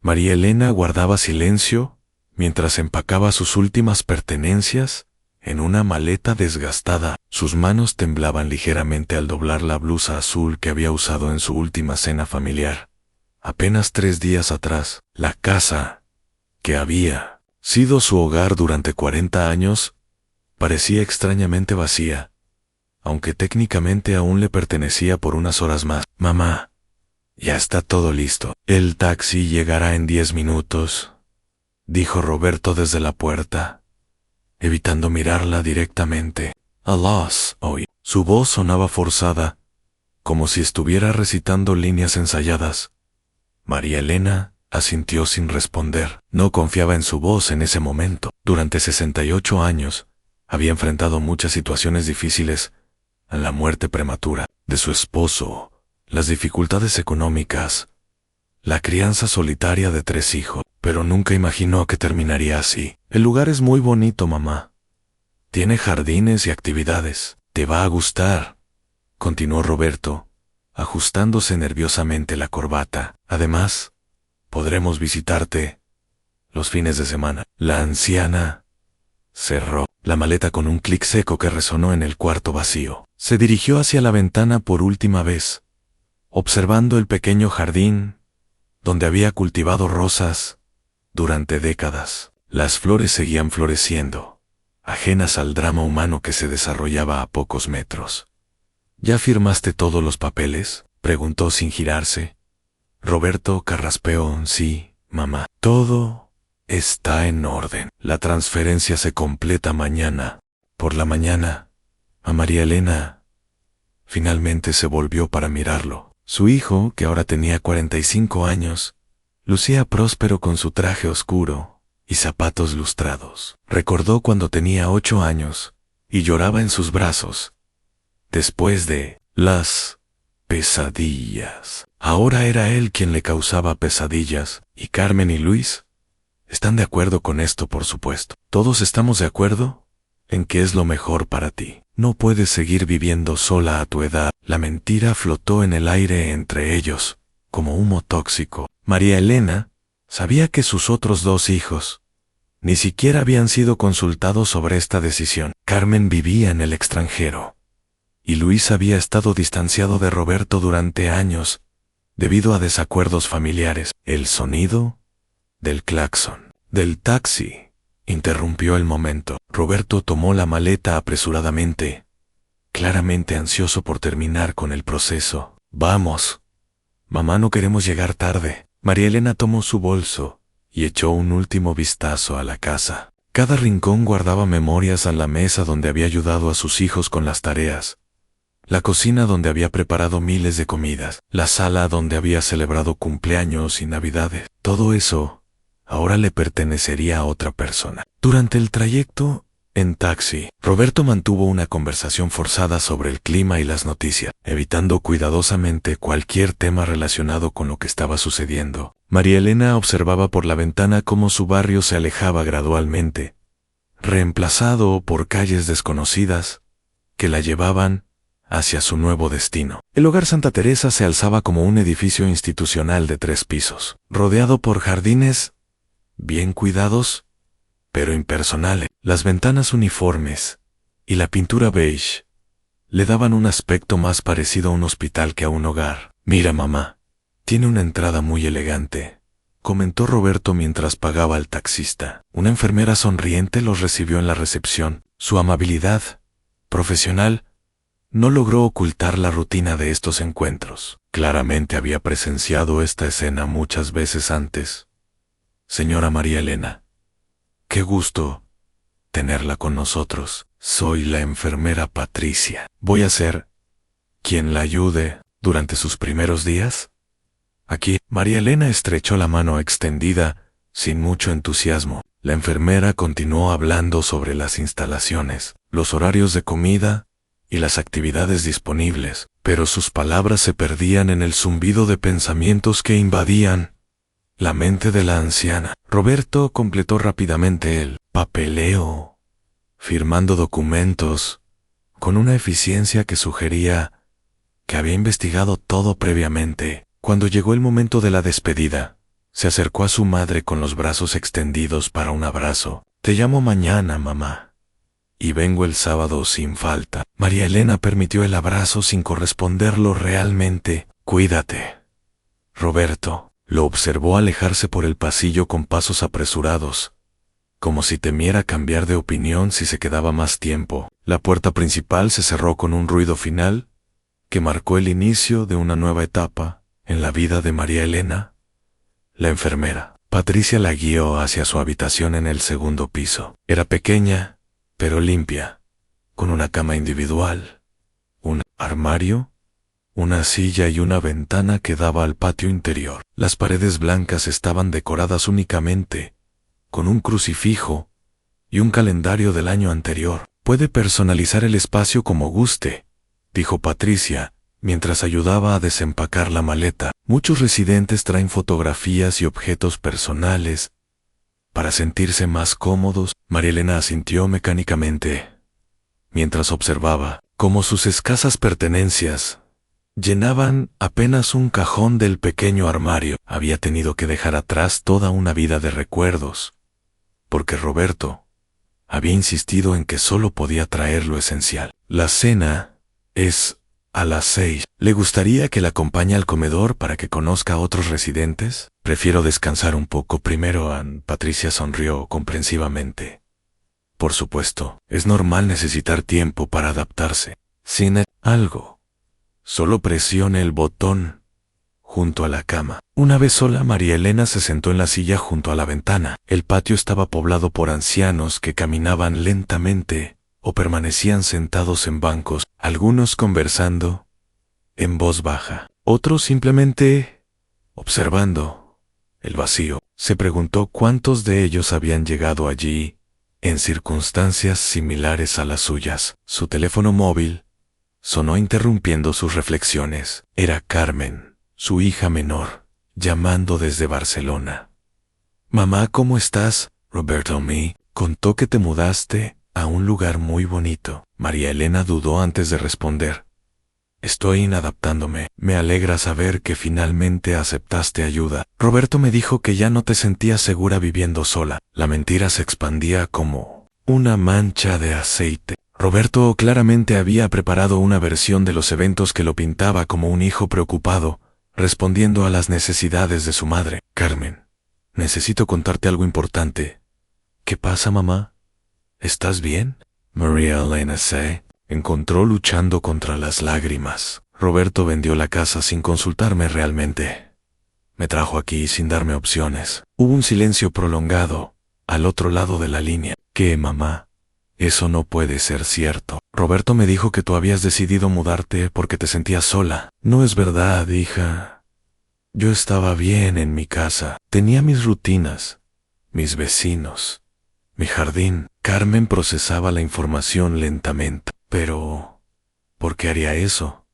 María Elena guardaba silencio mientras empacaba sus últimas pertenencias en una maleta desgastada. Sus manos temblaban ligeramente al doblar la blusa azul que había usado en su última cena familiar. Apenas 3 días atrás, la casa, que había sido su hogar durante 40 años, parecía extrañamente vacía, aunque técnicamente aún le pertenecía por unas horas más. «Mamá, ya está todo listo. El taxi llegará en 10 minutos», dijo Roberto desde la puerta, evitando mirarla directamente. «Alas, hoy». Su voz sonaba forzada, como si estuviera recitando líneas ensayadas. María Elena asintió sin responder. No confiaba en su voz en ese momento. Durante 68 años, había enfrentado muchas situaciones difíciles: la muerte prematura de su esposo, las dificultades económicas, la crianza solitaria de 3 hijos, pero nunca imaginó que terminaría así. «El lugar es muy bonito, mamá. Tiene jardines y actividades. Te va a gustar», continuó Roberto, ajustándose nerviosamente la corbata. «Además, podremos visitarte los fines de semana». La anciana cerró la maleta con un clic seco que resonó en el cuarto vacío. Se dirigió hacia la ventana por última vez, observando el pequeño jardín donde había cultivado rosas durante décadas. Las flores seguían floreciendo, ajenas al drama humano que se desarrollaba a pocos metros. «¿Ya firmaste todos los papeles?», preguntó sin girarse. Roberto carraspeó. «Sí, mamá. Todo está en orden. La transferencia se completa mañana por la mañana». A María Elena finalmente se volvió para mirarlo. Su hijo, que ahora tenía 45 años, lucía próspero con su traje oscuro y zapatos lustrados. Recordó cuando tenía 8 años y lloraba en sus brazos después de las pesadillas. Ahora era él quien le causaba pesadillas. ¿Y Carmen y Luis? ¿Están de acuerdo con esto, por supuesto? ¿Todos estamos de acuerdo en que es lo mejor para ti? No puedes seguir viviendo sola a tu edad». La mentira flotó en el aire entre ellos, como humo tóxico. María Elena sabía que sus otros 2 hijos ni siquiera habían sido consultados sobre esta decisión. Carmen vivía en el extranjero, y Luis había estado distanciado de Roberto durante años debido a desacuerdos familiares. El sonido del claxon del taxi interrumpió el momento. Roberto tomó la maleta apresuradamente, claramente ansioso por terminar con el proceso. «Vamos, mamá, no queremos llegar tarde». María Elena tomó su bolso y echó un último vistazo a la casa. Cada rincón guardaba memorias: a la mesa donde había ayudado a sus hijos con las tareas, la cocina donde había preparado miles de comidas, la sala donde había celebrado cumpleaños y navidades. Todo eso ahora le pertenecería a otra persona. Durante el trayecto en taxi, Roberto mantuvo una conversación forzada sobre el clima y las noticias, evitando cuidadosamente cualquier tema relacionado con lo que estaba sucediendo. María Elena observaba por la ventana cómo su barrio se alejaba gradualmente, reemplazado por calles desconocidas que la llevaban hacia su nuevo destino. El Hogar Santa Teresa se alzaba como un edificio institucional de 3 pisos, rodeado por jardines bien cuidados, pero impersonales. Las ventanas uniformes y la pintura beige le daban un aspecto más parecido a un hospital que a un hogar. «Mira, mamá, tiene una entrada muy elegante», comentó Roberto mientras pagaba al taxista. Una enfermera sonriente los recibió en la recepción. Su amabilidad profesional no logró ocultar la rutina de estos encuentros. Claramente había presenciado esta escena muchas veces antes. «Señora María Elena, qué gusto tenerla con nosotros. Soy la enfermera Patricia. Voy a ser quien la ayude durante sus primeros días aquí». María Elena estrechó la mano extendida sin mucho entusiasmo. La enfermera continuó hablando sobre las instalaciones, los horarios de comida y las actividades disponibles, pero sus palabras se perdían en el zumbido de pensamientos que invadían la mente de la anciana. Roberto completó rápidamente el papeleo, firmando documentos con una eficiencia que sugería que había investigado todo previamente. Cuando llegó el momento de la despedida, Se acercó a su madre con los brazos extendidos para un abrazo. Te llamo mañana, mamá. Y vengo el sábado sin falta. María Elena permitió el abrazo sin corresponderlo realmente. Cuídate. Roberto lo observó alejarse por el pasillo con pasos apresurados, como si temiera cambiar de opinión si se quedaba más tiempo. La puerta principal se cerró con un ruido final que marcó el inicio de una nueva etapa en la vida de María Elena, la enfermera. Patricia la guió hacia su habitación en el segundo piso. Era pequeña, pero limpia, con una cama individual, un armario, una silla y una ventana que daba al patio interior. Las paredes blancas estaban decoradas únicamente con un crucifijo y un calendario del año anterior. Puede personalizar el espacio como guste, dijo Patricia, mientras ayudaba a desempacar la maleta. Muchos residentes traen fotografías y objetos personales para sentirse más cómodos. María Elena asintió mecánicamente, mientras observaba cómo sus escasas pertenencias llenaban apenas un cajón del pequeño armario. Había tenido que dejar atrás toda una vida de recuerdos, porque Roberto había insistido en que solo podía traer lo esencial. La cena es a las 6. ¿Le gustaría que la acompañe al comedor para que conozca a otros residentes? Prefiero descansar un poco primero, Ann. Patricia sonrió comprensivamente. Por supuesto, es normal necesitar tiempo para adaptarse. Sin algo. Solo presione el botón junto a la cama. Una vez sola, María Elena se sentó en la silla junto a la ventana. El patio estaba poblado por ancianos que caminaban lentamente o permanecían sentados en bancos, algunos conversando en voz baja, otros simplemente observando el vacío. Se preguntó cuántos de ellos habían llegado allí en circunstancias similares a las suyas. Su teléfono móvil sonó interrumpiendo sus reflexiones. Era Carmen, su hija menor, llamando desde Barcelona. Mamá, ¿cómo estás? Roberto me contó que te mudaste a un lugar muy bonito. María Elena dudó antes de responder. Estoy inadaptándome. Me alegra saber que finalmente aceptaste ayuda. Roberto me dijo que ya no te sentías segura viviendo sola. La mentira se expandía como una mancha de aceite. Roberto claramente había preparado una versión de los eventos que lo pintaba como un hijo preocupado, respondiendo a las necesidades de su madre. Carmen, necesito contarte algo importante. ¿Qué pasa, mamá? ¿Estás bien? María Elena se encontró luchando contra las lágrimas. Roberto vendió la casa sin consultarme realmente. Me trajo aquí sin darme opciones. Hubo un silencio prolongado al otro lado de la línea. ¿Qué, mamá? Eso no puede ser cierto. Roberto me dijo que tú habías decidido mudarte porque te sentías sola. No es verdad, hija. Yo estaba bien en mi casa. Tenía mis rutinas, mis vecinos, mi jardín. Carmen procesaba la información lentamente. Pero, ¿por qué haría eso?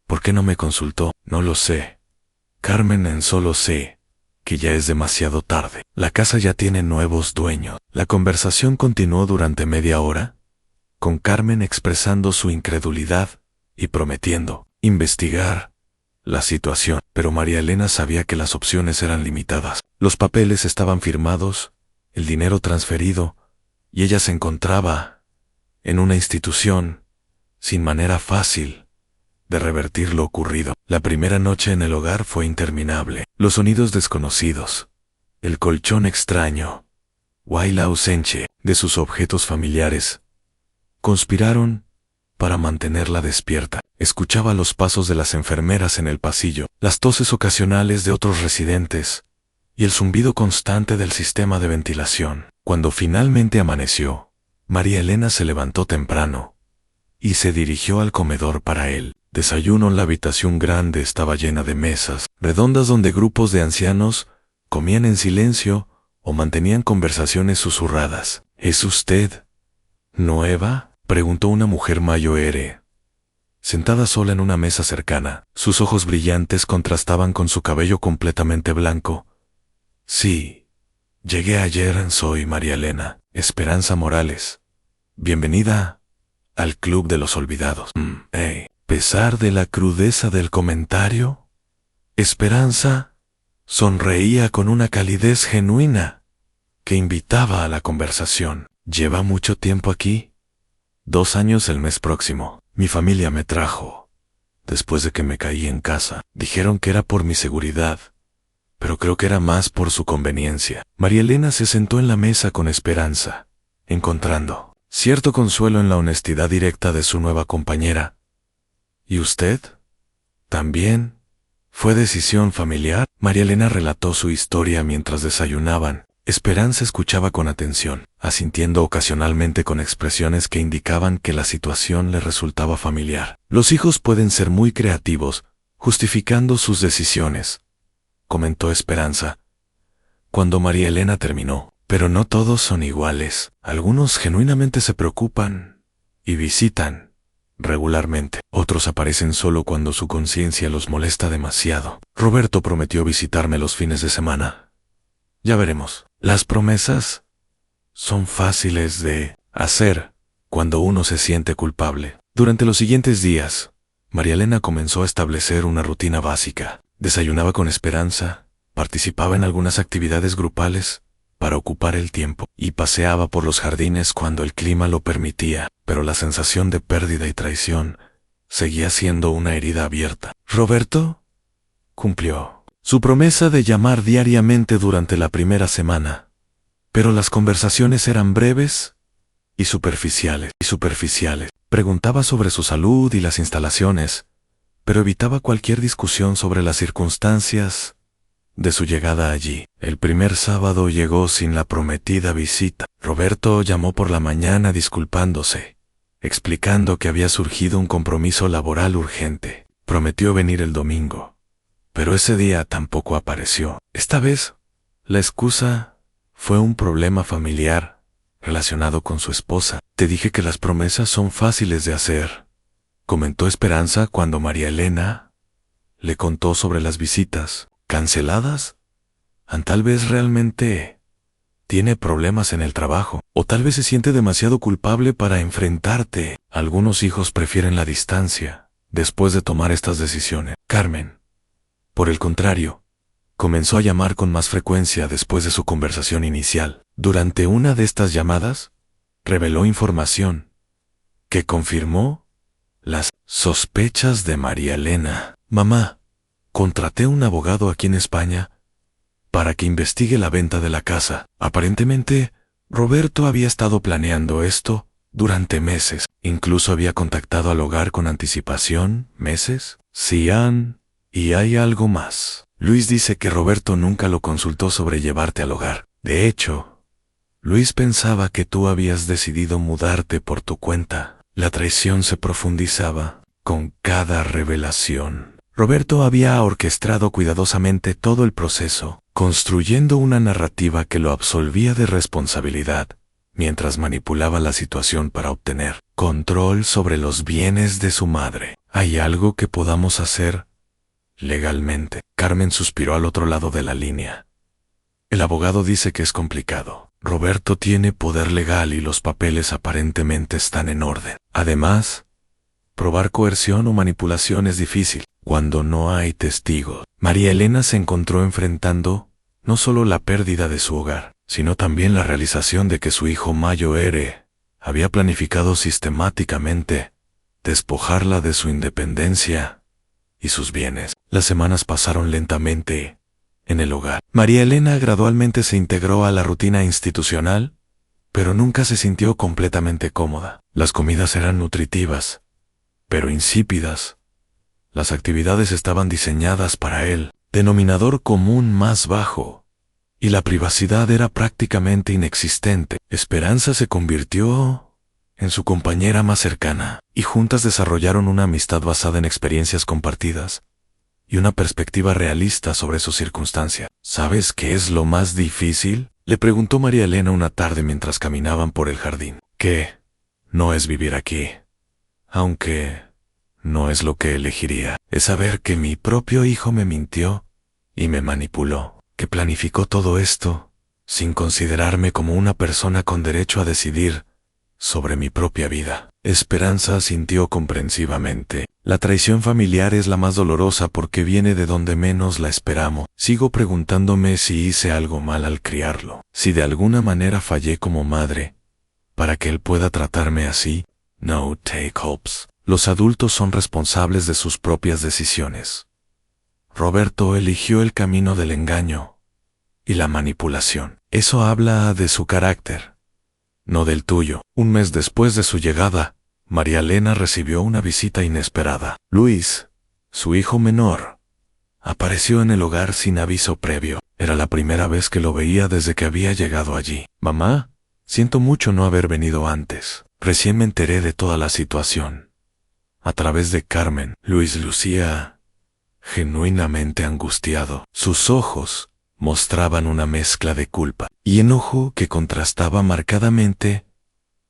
¿Por qué no me consultó? No lo sé. Carmen, solo sé que ya es demasiado tarde. La casa ya tiene nuevos dueños. La conversación continuó durante media hora, con Carmen expresando su incredulidad y prometiendo investigar la situación. Pero María Elena sabía que las opciones eran limitadas. Los papeles estaban firmados, el dinero transferido, y ella se encontraba en una institución sin manera fácil de revertir lo ocurrido. La primera noche en el hogar fue interminable. Los sonidos desconocidos, el colchón extraño, y la ausencia de sus objetos familiares conspiraron para mantenerla despierta. Escuchaba los pasos de las enfermeras en el pasillo, las toses ocasionales de otros residentes y el zumbido constante del sistema de ventilación. Cuando finalmente amaneció, María Elena se levantó temprano y se dirigió al comedor para el desayuno. La habitación grande estaba llena de mesas redondas donde grupos de ancianos comían en silencio o mantenían conversaciones susurradas. ¿Es usted nueva?, preguntó una mujer mayor, sentada sola en una mesa cercana. Sus ojos brillantes contrastaban con su cabello completamente blanco. Sí, llegué ayer. Soy María Elena Esperanza Morales. Bienvenida al Club de los Olvidados. A pesar de la crudeza del comentario, Esperanza Sonreía con una calidez genuina que invitaba a la conversación. ¿Lleva mucho tiempo aquí? 2 años el mes próximo. Mi familia me trajo después de que me caí en casa. Dijeron que era por mi seguridad, pero creo que era más por su conveniencia. María Elena se sentó en la mesa con Esperanza, encontrando cierto consuelo en la honestidad directa de su nueva compañera. ¿Y usted? ¿También fue decisión familiar? María Elena relató su historia mientras desayunaban. Esperanza escuchaba con atención, asintiendo ocasionalmente con expresiones que indicaban que la situación le resultaba familiar. Los hijos pueden ser muy creativos, justificando sus decisiones, comentó Esperanza, cuando María Elena terminó. Pero no todos son iguales. Algunos genuinamente se preocupan y visitan regularmente. Otros aparecen solo cuando su conciencia los molesta demasiado. Roberto prometió visitarme los fines de semana. Ya veremos. Las promesas son fáciles de hacer cuando uno se siente culpable. Durante los siguientes días, María Elena comenzó a establecer una rutina básica. Desayunaba con Esperanza, participaba en algunas actividades grupales para ocupar el tiempo y paseaba por los jardines cuando el clima lo permitía, pero la sensación de pérdida y traición seguía siendo una herida abierta. Roberto cumplió su promesa de llamar diariamente durante la primera semana, pero las conversaciones eran breves y superficiales. Preguntaba sobre su salud y las instalaciones, pero evitaba cualquier discusión sobre las circunstancias de su llegada allí. El primer sábado llegó sin la prometida visita. Roberto llamó por la mañana disculpándose, explicando que había surgido un compromiso laboral urgente. Prometió venir el domingo, pero ese día tampoco apareció. Esta vez, la excusa fue un problema familiar relacionado con su esposa. Te dije que las promesas son fáciles de hacer, comentó Esperanza cuando María Elena le contó sobre las visitas canceladas. Tal vez realmente tiene problemas en el trabajo, o tal vez se siente demasiado culpable para enfrentarte. Algunos hijos prefieren la distancia después de tomar estas decisiones. Carmen, por el contrario, comenzó a llamar con más frecuencia después de su conversación inicial. Durante una de estas llamadas, reveló información que confirmó las sospechas de María Elena. Mamá, contraté un abogado aquí en España para que investigue la venta de la casa. Aparentemente, Roberto había estado planeando esto durante meses. Incluso había contactado al hogar con anticipación. ¿Meses? Sí, y hay algo más. Luis dice que Roberto nunca lo consultó sobre llevarte al hogar. De hecho, Luis pensaba que tú habías decidido mudarte por tu cuenta. La traición se profundizaba con cada revelación. Roberto había orquestado cuidadosamente todo el proceso, construyendo una narrativa que lo absolvía de responsabilidad, mientras manipulaba la situación para obtener control sobre los bienes de su madre. ¿Hay algo que podamos hacer legalmente? Carmen suspiró al otro lado de la línea. El abogado dice que es complicado. Roberto tiene poder legal y los papeles aparentemente están en orden. Además, probar coerción o manipulación es difícil cuando no hay testigos. María Elena se encontró enfrentando no solo la pérdida de su hogar, sino también la realización de que su hijo Mayoere había planificado sistemáticamente despojarla de su independencia y sus bienes. Las semanas pasaron lentamente en el hogar. María Elena gradualmente se integró a la rutina institucional, pero nunca se sintió completamente cómoda. Las comidas eran nutritivas, pero insípidas. Las actividades estaban diseñadas para él, denominador común más bajo, y la privacidad era prácticamente inexistente. Esperanza se convirtió en su compañera más cercana, y juntas desarrollaron una amistad basada en experiencias compartidas y una perspectiva realista sobre su circunstancia. ¿Sabes qué es lo más difícil?, le preguntó María Elena una tarde mientras caminaban por el jardín. ¿Qué? No es vivir aquí, aunque no es lo que elegiría. Es saber que mi propio hijo me mintió y me manipuló, que planificó todo esto sin considerarme como una persona con derecho a decidir sobre mi propia vida. Esperanza asintió comprensivamente. La traición familiar es la más dolorosa porque viene de donde menos la esperamos. Sigo preguntándome si hice algo mal al criarlo, si de alguna manera fallé como madre, para que él pueda tratarme así. No take hopes. Los adultos son responsables de sus propias decisiones. Roberto eligió el camino del engaño y la manipulación. Eso habla de su carácter, no del tuyo. Un mes después de su llegada, María Elena recibió una visita inesperada. Luis, su hijo menor, apareció en el hogar sin aviso previo. Era la primera vez que lo veía desde que había llegado allí. Mamá, siento mucho no haber venido antes. Recién me enteré de toda la situación. A través de Carmen. Luis lucía genuinamente angustiado. Sus ojos mostraban una mezcla de culpa y enojo que contrastaba marcadamente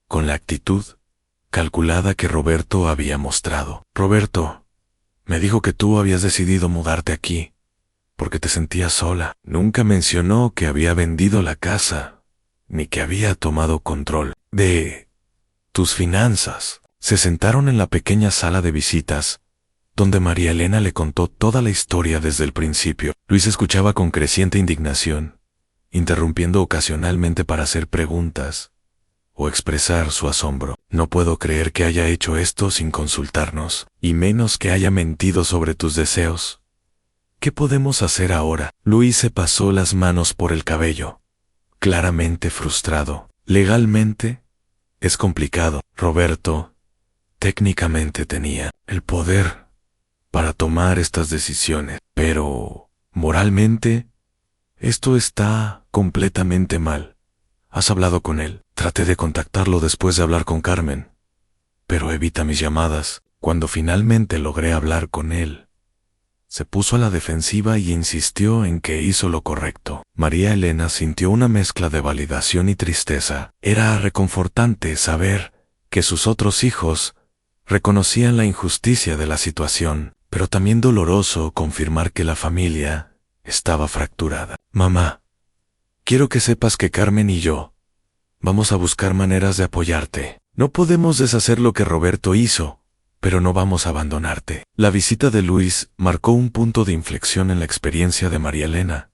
con la actitud calculada que Roberto había mostrado. Roberto me dijo que tú habías decidido mudarte aquí porque te sentías sola. Nunca mencionó que había vendido la casa, ni que había tomado control de tus finanzas. Se sentaron en la pequeña sala de visitas, donde María Elena le contó toda la historia desde el principio. Luis escuchaba con creciente indignación, interrumpiendo ocasionalmente para hacer preguntas o expresar su asombro. No puedo creer que haya hecho esto sin consultarnos, y menos que haya mentido sobre tus deseos. ¿Qué podemos hacer ahora? Luis se pasó las manos por el cabello, claramente frustrado. Legalmente, es complicado. Roberto técnicamente tenía el poder para tomar estas decisiones, pero moralmente, esto está completamente mal. ¿Has hablado con él? Traté de contactarlo después de hablar con Carmen, pero evita mis llamadas. Cuando finalmente logré hablar con él, se puso a la defensiva y insistió en que hizo lo correcto. María Elena sintió una mezcla de validación y tristeza. Era reconfortante saber que sus otros hijos reconocían la injusticia de la situación, pero también doloroso confirmar que la familia estaba fracturada. Mamá, quiero que sepas que Carmen y yo vamos a buscar maneras de apoyarte. No podemos deshacer lo que Roberto hizo, pero no vamos a abandonarte. La visita de Luis marcó un punto de inflexión en la experiencia de María Elena.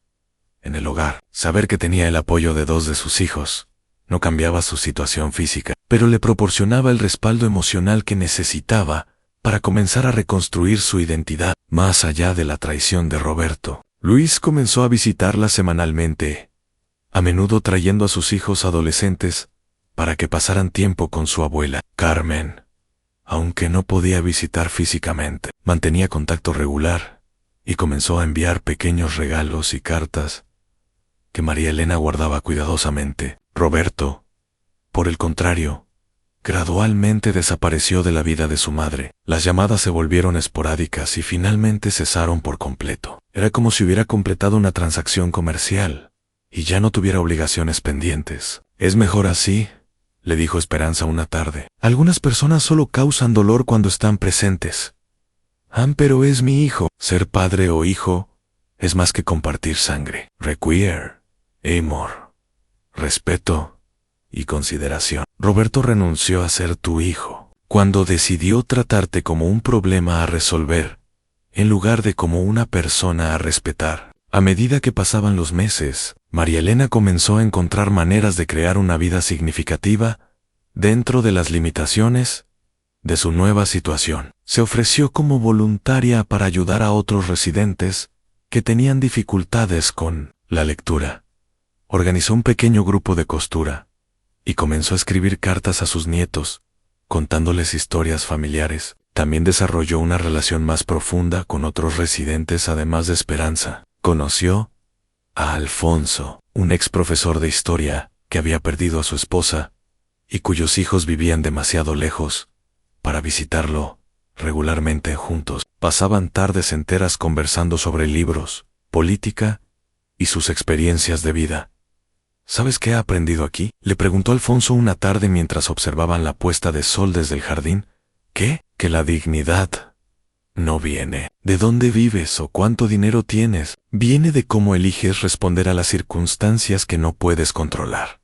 En el hogar, saber que tenía el apoyo de dos de sus hijos no cambiaba su situación física, pero le proporcionaba el respaldo emocional que necesitaba para comenzar a reconstruir su identidad, más allá de la traición de Roberto. Luis comenzó a visitarla semanalmente, a menudo trayendo a sus hijos adolescentes para que pasaran tiempo con su abuela. Carmen, aunque no podía visitar físicamente, mantenía contacto regular y comenzó a enviar pequeños regalos y cartas que María Elena guardaba cuidadosamente. Roberto, por el contrario, gradualmente desapareció de la vida de su madre. Las llamadas se volvieron esporádicas y finalmente cesaron por completo. Era como si hubiera completado una transacción comercial y ya no tuviera obligaciones pendientes. Es mejor así, le dijo Esperanza una tarde. Algunas personas solo causan dolor cuando están presentes. Pero es mi hijo. Ser padre o hijo es más que compartir sangre. Require amor, respeto y consideración. Roberto renunció a ser tu hijo cuando decidió tratarte como un problema a resolver, en lugar de como una persona a respetar. A medida que pasaban los meses, María Elena comenzó a encontrar maneras de crear una vida significativa dentro de las limitaciones de su nueva situación. Se ofreció como voluntaria para ayudar a otros residentes que tenían dificultades con la lectura. Organizó un pequeño grupo de costura y comenzó a escribir cartas a sus nietos, contándoles historias familiares. También desarrolló una relación más profunda con otros residentes además de Esperanza. Conoció a Alfonso, un ex profesor de historia que había perdido a su esposa y cuyos hijos vivían demasiado lejos para visitarlo regularmente juntos. Pasaban tardes enteras conversando sobre libros, política y sus experiencias de vida. ¿Sabes qué ha aprendido aquí?, le preguntó Alfonso una tarde mientras observaban la puesta de sol desde el jardín. ¿Qué? Que la dignidad no viene de dónde vives o cuánto dinero tienes, viene de cómo eliges responder a las circunstancias que no puedes controlar.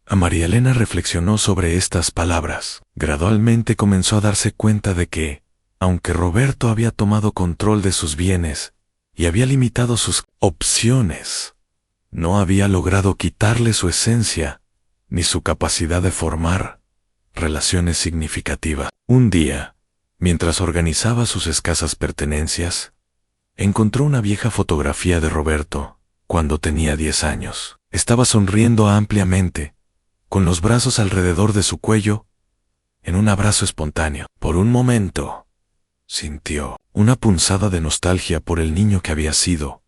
A María Elena reflexionó sobre estas palabras. Gradualmente comenzó a darse cuenta de que Aunque Roberto había tomado control de sus bienes y había limitado sus opciones, no había logrado quitarle su esencia ni su capacidad de formar relaciones significativas. Un día, mientras organizaba sus escasas pertenencias, encontró una vieja fotografía de Roberto cuando tenía 10 años. Estaba sonriendo ampliamente, con los brazos alrededor de su cuello, en un abrazo espontáneo. Por un momento, sintió una punzada de nostalgia por el niño que había sido,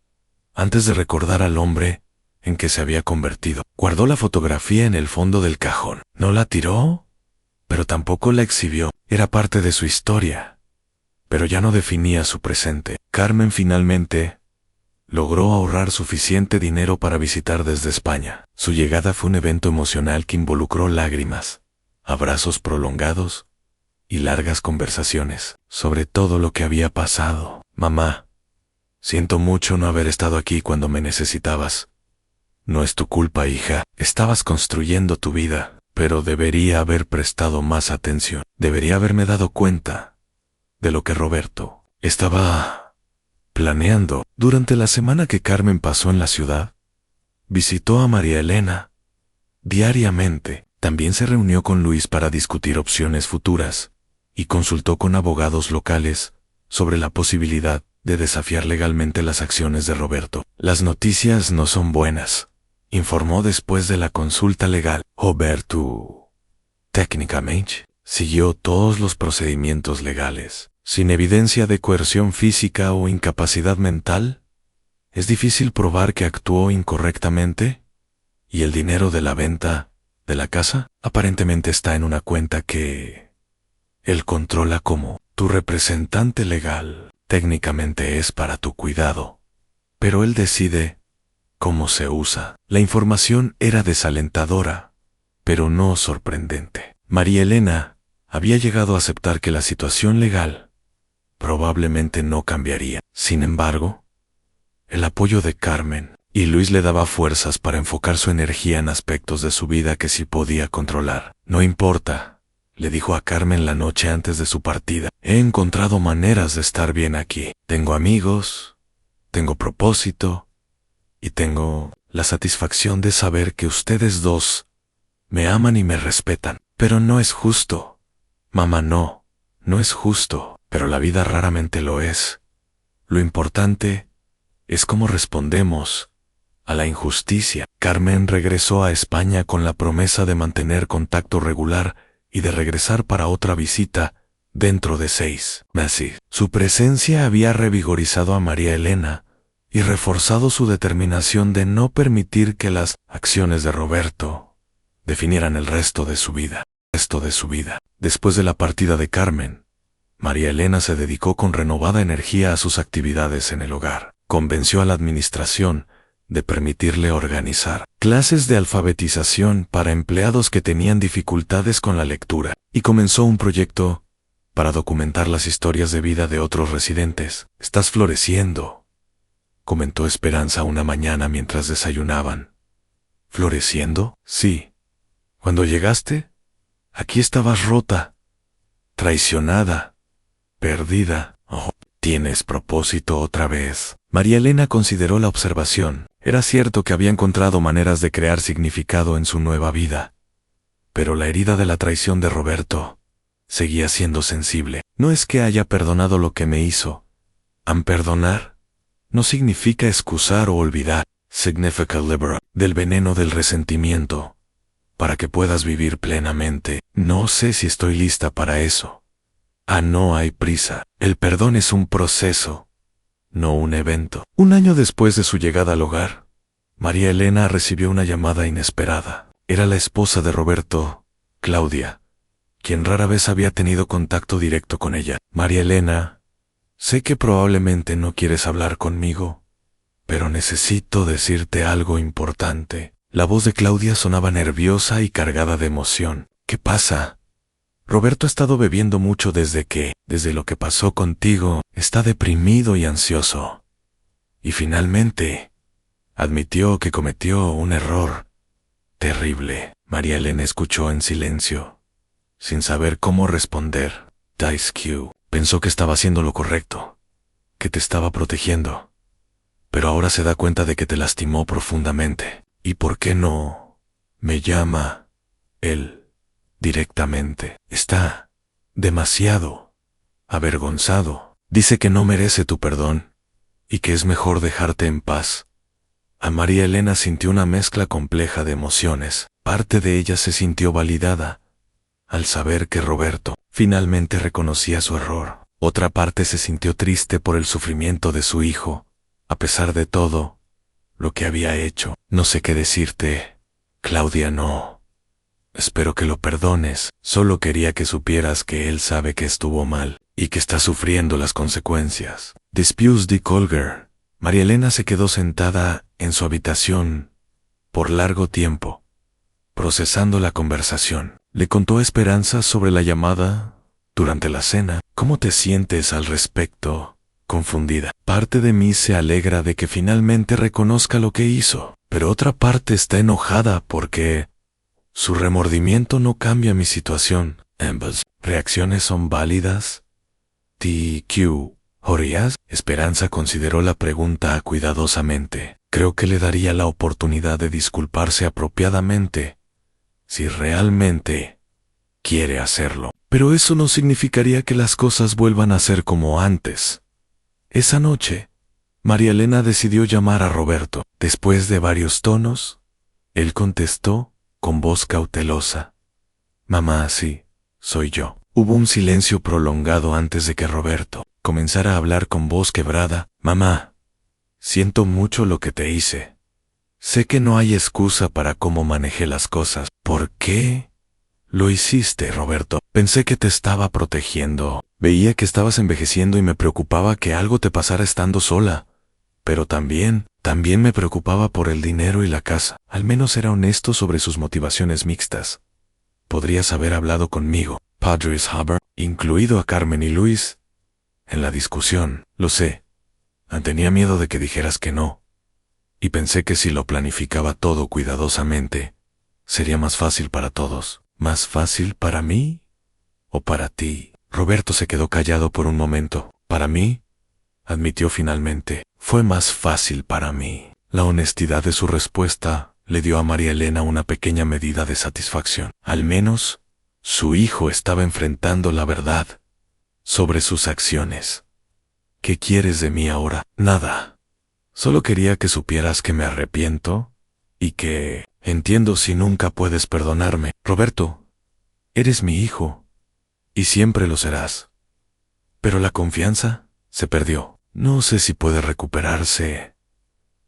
antes de recordar al hombre en que se había convertido. Guardó la fotografía en el fondo del cajón. No la tiró, pero tampoco la exhibió. Era parte de su historia, pero ya no definía su presente. Carmen finalmente logró ahorrar suficiente dinero para visitar desde España. Su llegada fue un evento emocional que involucró lágrimas, abrazos prolongados y largas conversaciones sobre todo lo que había pasado. Mamá, siento mucho no haber estado aquí cuando me necesitabas. No es tu culpa, hija. Estabas construyendo tu vida, pero debería haber prestado más atención. Debería haberme dado cuenta de lo que Roberto estaba planeando. Durante la semana que Carmen pasó en la ciudad, visitó a María Elena diariamente. También se reunió con Luis para discutir opciones futuras y consultó con abogados locales sobre la posibilidad de desafiar legalmente las acciones de Roberto. Las noticias no son buenas, informó después de la consulta legal. Roberto, técnicamente, siguió todos los procedimientos legales. Sin evidencia de coerción física o incapacidad mental, es difícil probar que actuó incorrectamente, y el dinero de la venta de la casa aparentemente está en una cuenta que él controla como tu representante legal. Técnicamente es para tu cuidado, pero él decide cómo se usa. La información era desalentadora, pero no sorprendente. María Elena había llegado a aceptar que la situación legal probablemente no cambiaría. Sin embargo, el apoyo de Carmen y Luis le daba fuerzas para enfocar su energía en aspectos de su vida que sí podía controlar. No importa, le dijo a Carmen la noche antes de su partida. He encontrado maneras de estar bien aquí. Tengo amigos, tengo propósito y tengo la satisfacción de saber que ustedes dos me aman y me respetan. Pero no es justo. Mamá, no es justo, pero la vida raramente lo es. Lo importante es cómo respondemos a la injusticia. Carmen regresó a España con la promesa de mantener contacto regular y de regresar para otra visita dentro de 6 meses. Su presencia había revigorizado a María Elena y reforzado su determinación de no permitir que las acciones de Roberto definieran el resto de su vida. Después de la partida de Carmen, María Elena se dedicó con renovada energía a sus actividades en el hogar. Convenció a la administración de permitirle organizar clases de alfabetización para empleados que tenían dificultades con la lectura, y comenzó un proyecto para documentar las historias de vida de otros residentes. Estás floreciendo, comentó Esperanza una mañana mientras desayunaban. ¿Floreciendo? Sí. Cuando llegaste, aquí estabas rota, traicionada, perdida. Oh, tienes propósito otra vez. María Elena consideró la observación. Era cierto que había encontrado maneras de crear significado en su nueva vida, pero la herida de la traición de Roberto seguía siendo sensible. No es que haya perdonado lo que me hizo. Perdonar no significa excusar o olvidar. Significa liberar del veneno del resentimiento para que puedas vivir plenamente. No sé si estoy lista para eso. No hay prisa. El perdón es un proceso, no un evento. Un año después de su llegada al hogar, María Elena recibió una llamada inesperada. Era la esposa de Roberto, Claudia, quien rara vez había tenido contacto directo con ella. María Elena, sé que probablemente no quieres hablar conmigo, pero necesito decirte algo importante. La voz de Claudia sonaba nerviosa y cargada de emoción. ¿Qué pasa? Roberto ha estado bebiendo mucho desde lo que pasó contigo. Está deprimido y ansioso. Y finalmente, admitió que cometió un error terrible. María Elena escuchó en silencio, sin saber cómo responder. Dice Q. Pensó que estaba haciendo lo correcto, que te estaba protegiendo. Pero ahora se da cuenta de que te lastimó profundamente. ¿Y por qué no me llama él directamente? Está demasiado avergonzado. Dice que no merece tu perdón y que es mejor dejarte en paz. A María Elena sintió una mezcla compleja de emociones. Parte de ella se sintió validada al saber que Roberto finalmente reconocía su error. Otra parte se sintió triste por el sufrimiento de su hijo, a pesar de todo lo que había hecho. No sé qué decirte, Claudia, no. Espero que lo perdones. Solo quería que supieras que él sabe que estuvo mal y que está sufriendo las consecuencias. Después de colgar, María Elena se quedó sentada en su habitación por largo tiempo, procesando la conversación. Le contó a Esperanza sobre la llamada durante la cena. ¿Cómo te sientes al respecto? Confundida. Parte de mí se alegra de que finalmente reconozca lo que hizo, pero otra parte está enojada porque su remordimiento no cambia mi situación. Ambas reacciones son válidas. TQ. ¿Orías? Esperanza consideró la pregunta cuidadosamente. Creo que le daría la oportunidad de disculparse apropiadamente, si realmente quiere hacerlo. Pero eso no significaría que las cosas vuelvan a ser como antes. Esa noche, María Elena decidió llamar a Roberto. Después de varios tonos, él contestó con voz cautelosa. Mamá, sí, soy yo. Hubo un silencio prolongado antes de que Roberto comenzara a hablar con voz quebrada. Mamá, siento mucho lo que te hice. Sé que no hay excusa para cómo manejé las cosas. ¿Por qué lo hiciste, Roberto? Pensé que te estaba protegiendo. Veía que estabas envejeciendo y me preocupaba que algo te pasara estando sola. Pero también me preocupaba por el dinero y la casa. Al menos era honesto sobre sus motivaciones mixtas. Podrías haber hablado conmigo, Padres Haber, incluido a Carmen y Luis, en la discusión. Lo sé. Tenía miedo de que dijeras que no. Y pensé que si lo planificaba todo cuidadosamente, sería más fácil para todos. ¿Más fácil para mí o para ti? Roberto se quedó callado por un momento. Para mí, admitió finalmente, fue más fácil para mí. La honestidad de su respuesta le dio a María Elena una pequeña medida de satisfacción. Al menos, su hijo estaba enfrentando la verdad sobre sus acciones. ¿Qué quieres de mí ahora? Nada. Solo quería que supieras que me arrepiento y que entiendo si nunca puedes perdonarme. Roberto, eres mi hijo y siempre lo serás. Pero la confianza se perdió. No sé si puede recuperarse.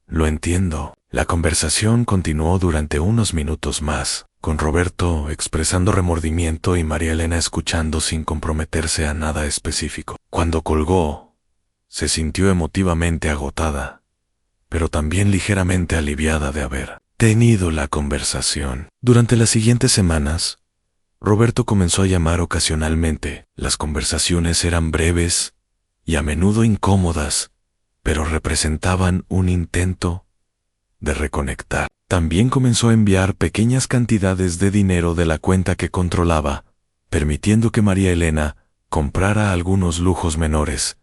Lo entiendo. La conversación continuó durante unos minutos más, con Roberto expresando remordimiento y María Elena escuchando sin comprometerse a nada específico. Cuando colgó, se sintió emotivamente agotada, pero también ligeramente aliviada de haber tenido la conversación. Durante las siguientes semanas, Roberto comenzó a llamar ocasionalmente. Las conversaciones eran breves y a menudo incómodas, pero representaban un intento de reconectar. También comenzó a enviar pequeñas cantidades de dinero de la cuenta que controlaba, permitiendo que María Elena comprara algunos lujos menores.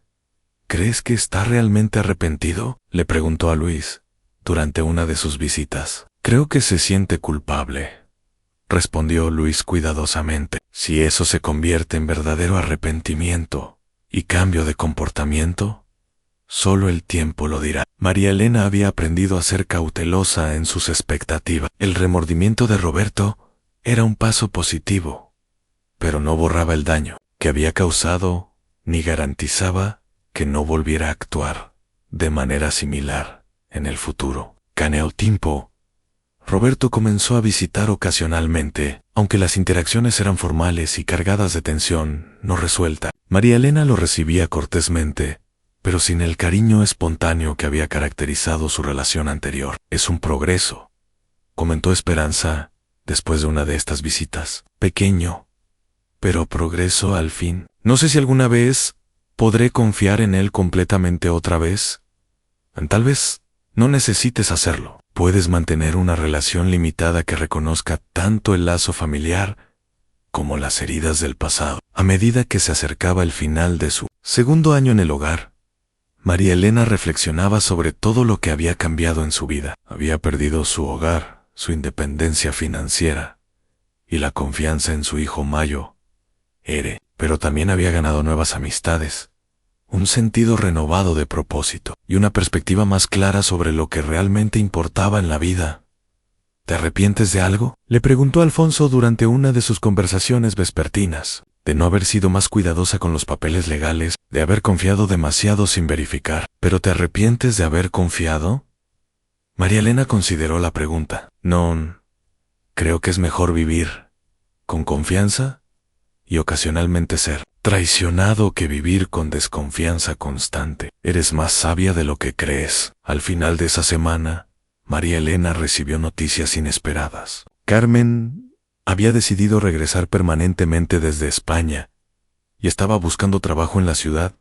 ¿Crees que está realmente arrepentido?, le preguntó a Luis durante una de sus visitas. Creo que se siente culpable, respondió Luis cuidadosamente. Si eso se convierte en verdadero arrepentimiento y cambio de comportamiento, solo el tiempo lo dirá. María Elena había aprendido a ser cautelosa en sus expectativas. El remordimiento de Roberto era un paso positivo, pero no borraba el daño que había causado ni garantizaba que no volviera a actuar de manera similar en el futuro. Con el tiempo, Roberto comenzó a visitar ocasionalmente, aunque las interacciones eran formales y cargadas de tensión no resuelta. María Elena lo recibía cortésmente, pero sin el cariño espontáneo que había caracterizado su relación anterior. Es un progreso, comentó Esperanza después de una de estas visitas. Pequeño, pero progreso al fin. No sé si alguna vez podré confiar en él completamente otra vez. Tal vez no necesites hacerlo. Puedes mantener una relación limitada que reconozca tanto el lazo familiar como las heridas del pasado. A medida que se acercaba el final de su segundo año en el hogar, María Elena reflexionaba sobre todo lo que había cambiado en su vida. Había perdido su hogar, su independencia financiera y la confianza en su hijo Mayo, Ere, pero también había ganado nuevas amistades, un sentido renovado de propósito y una perspectiva más clara sobre lo que realmente importaba en la vida. ¿Te arrepientes de algo?, le preguntó Alfonso durante una de sus conversaciones vespertinas. De no haber sido más cuidadosa con los papeles legales, de haber confiado demasiado sin verificar. ¿Pero te arrepientes de haber confiado? María Elena consideró la pregunta. No, creo que es mejor vivir con confianza y ocasionalmente ser traicionado que vivir con desconfianza constante. Eres más sabia de lo que crees. Al final de esa semana, María Elena recibió noticias inesperadas. Carmen había decidido regresar permanentemente desde España y estaba buscando trabajo en la ciudad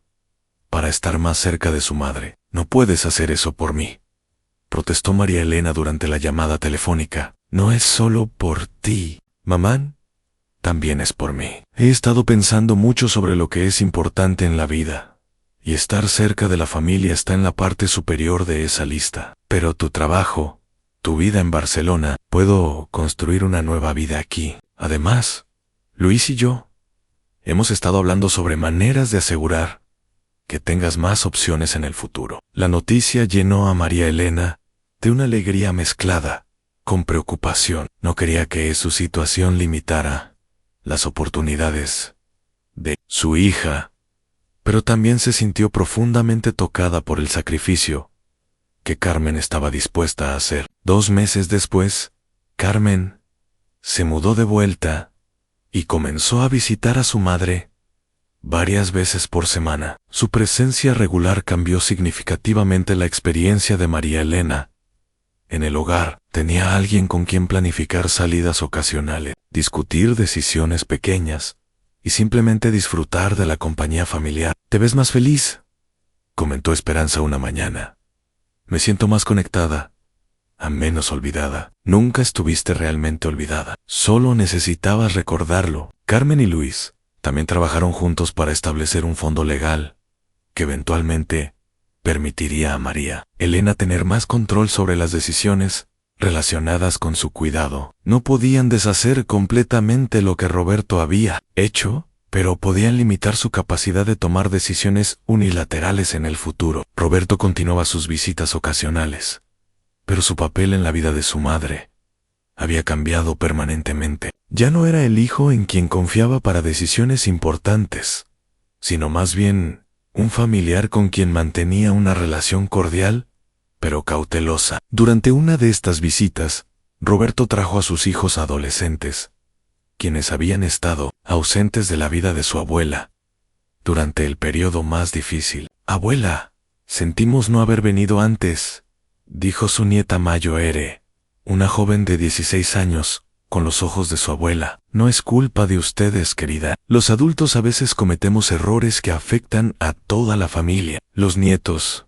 para estar más cerca de su madre. No puedes hacer eso por mí, protestó María Elena durante la llamada telefónica. No es solo por ti, mamá, también es por mí. He estado pensando mucho sobre lo que es importante en la vida, y estar cerca de la familia está en la parte superior de esa lista. Pero tu trabajo, tu vida en Barcelona, puedo construir una nueva vida aquí. Además, Luis y yo hemos estado hablando sobre maneras de asegurar que tengas más opciones en el futuro. La noticia llenó a María Elena de una alegría mezclada con preocupación. No quería que su situación limitara las oportunidades de su hija, pero también se sintió profundamente tocada por el sacrificio que Carmen estaba dispuesta a hacer. 2 meses después, Carmen se mudó de vuelta y comenzó a visitar a su madre varias veces por semana. Su presencia regular cambió significativamente la experiencia de María Elena. En el hogar, tenía a alguien con quien planificar salidas ocasionales, discutir decisiones pequeñas y simplemente disfrutar de la compañía familiar. ¿Te ves más feliz?, comentó Esperanza una mañana. Me siento más conectada, a menos olvidada. Nunca estuviste realmente olvidada. Solo necesitabas recordarlo. Carmen y Luis también trabajaron juntos para establecer un fondo legal que eventualmente permitiría a María Elena tener más control sobre las decisiones relacionadas con su cuidado. No podían deshacer completamente lo que Roberto había hecho, pero podían limitar su capacidad de tomar decisiones unilaterales en el futuro. Roberto continuaba sus visitas ocasionales, pero su papel en la vida de su madre había cambiado permanentemente. Ya no era el hijo en quien confiaba para decisiones importantes, sino más bien un familiar con quien mantenía una relación cordial, pero cautelosa. Durante una de estas visitas, Roberto trajo a sus hijos adolescentes, quienes habían estado ausentes de la vida de su abuela durante el periodo más difícil. Abuela, sentimos no haber venido antes, dijo su nieta Mayo Ere, una joven de 16 años, con los ojos de su abuela. No es culpa de ustedes, querida. Los adultos a veces cometemos errores que afectan a toda la familia. Los nietos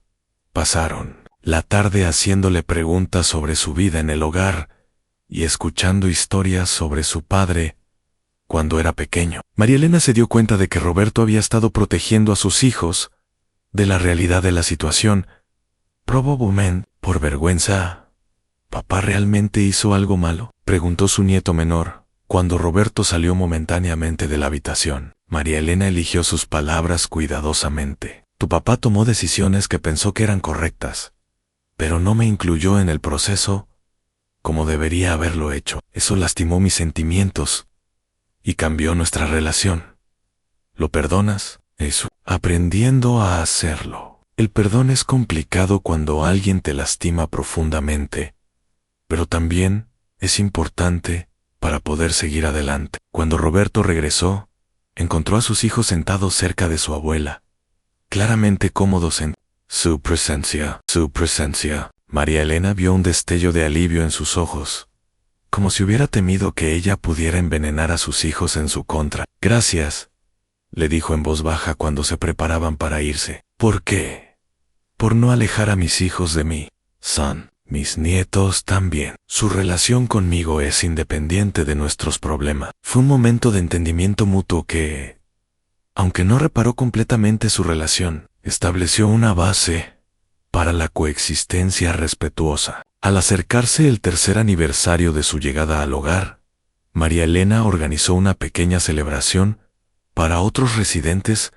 pasaron la tarde haciéndole preguntas sobre su vida en el hogar y escuchando historias sobre su padre cuando era pequeño. María Elena se dio cuenta de que Roberto había estado protegiendo a sus hijos de la realidad de la situación. Probablemente por vergüenza. ¿Papá realmente hizo algo malo?, preguntó su nieto menor, cuando Roberto salió momentáneamente de la habitación. María Elena eligió sus palabras cuidadosamente. Tu papá tomó decisiones que pensó que eran correctas, pero no me incluyó en el proceso como debería haberlo hecho. Eso lastimó mis sentimientos y cambió nuestra relación. ¿Lo perdonas? Eso. Aprendiendo a hacerlo. El perdón es complicado cuando alguien te lastima profundamente, pero también es importante para poder seguir adelante. Cuando Roberto regresó, encontró a sus hijos sentados cerca de su abuela, claramente cómodos en su presencia. María Elena vio un destello de alivio en sus ojos, como si hubiera temido que ella pudiera envenenar a sus hijos en su contra. Gracias, le dijo en voz baja cuando se preparaban para irse. ¿Por qué? Por no alejar a mis hijos de mí, son. Mis nietos también. Su relación conmigo es independiente de nuestros problemas. Fue un momento de entendimiento mutuo que, aunque no reparó completamente su relación, estableció una base para la coexistencia respetuosa. Al acercarse el tercer aniversario de su llegada al hogar, María Elena organizó una pequeña celebración para otros residentes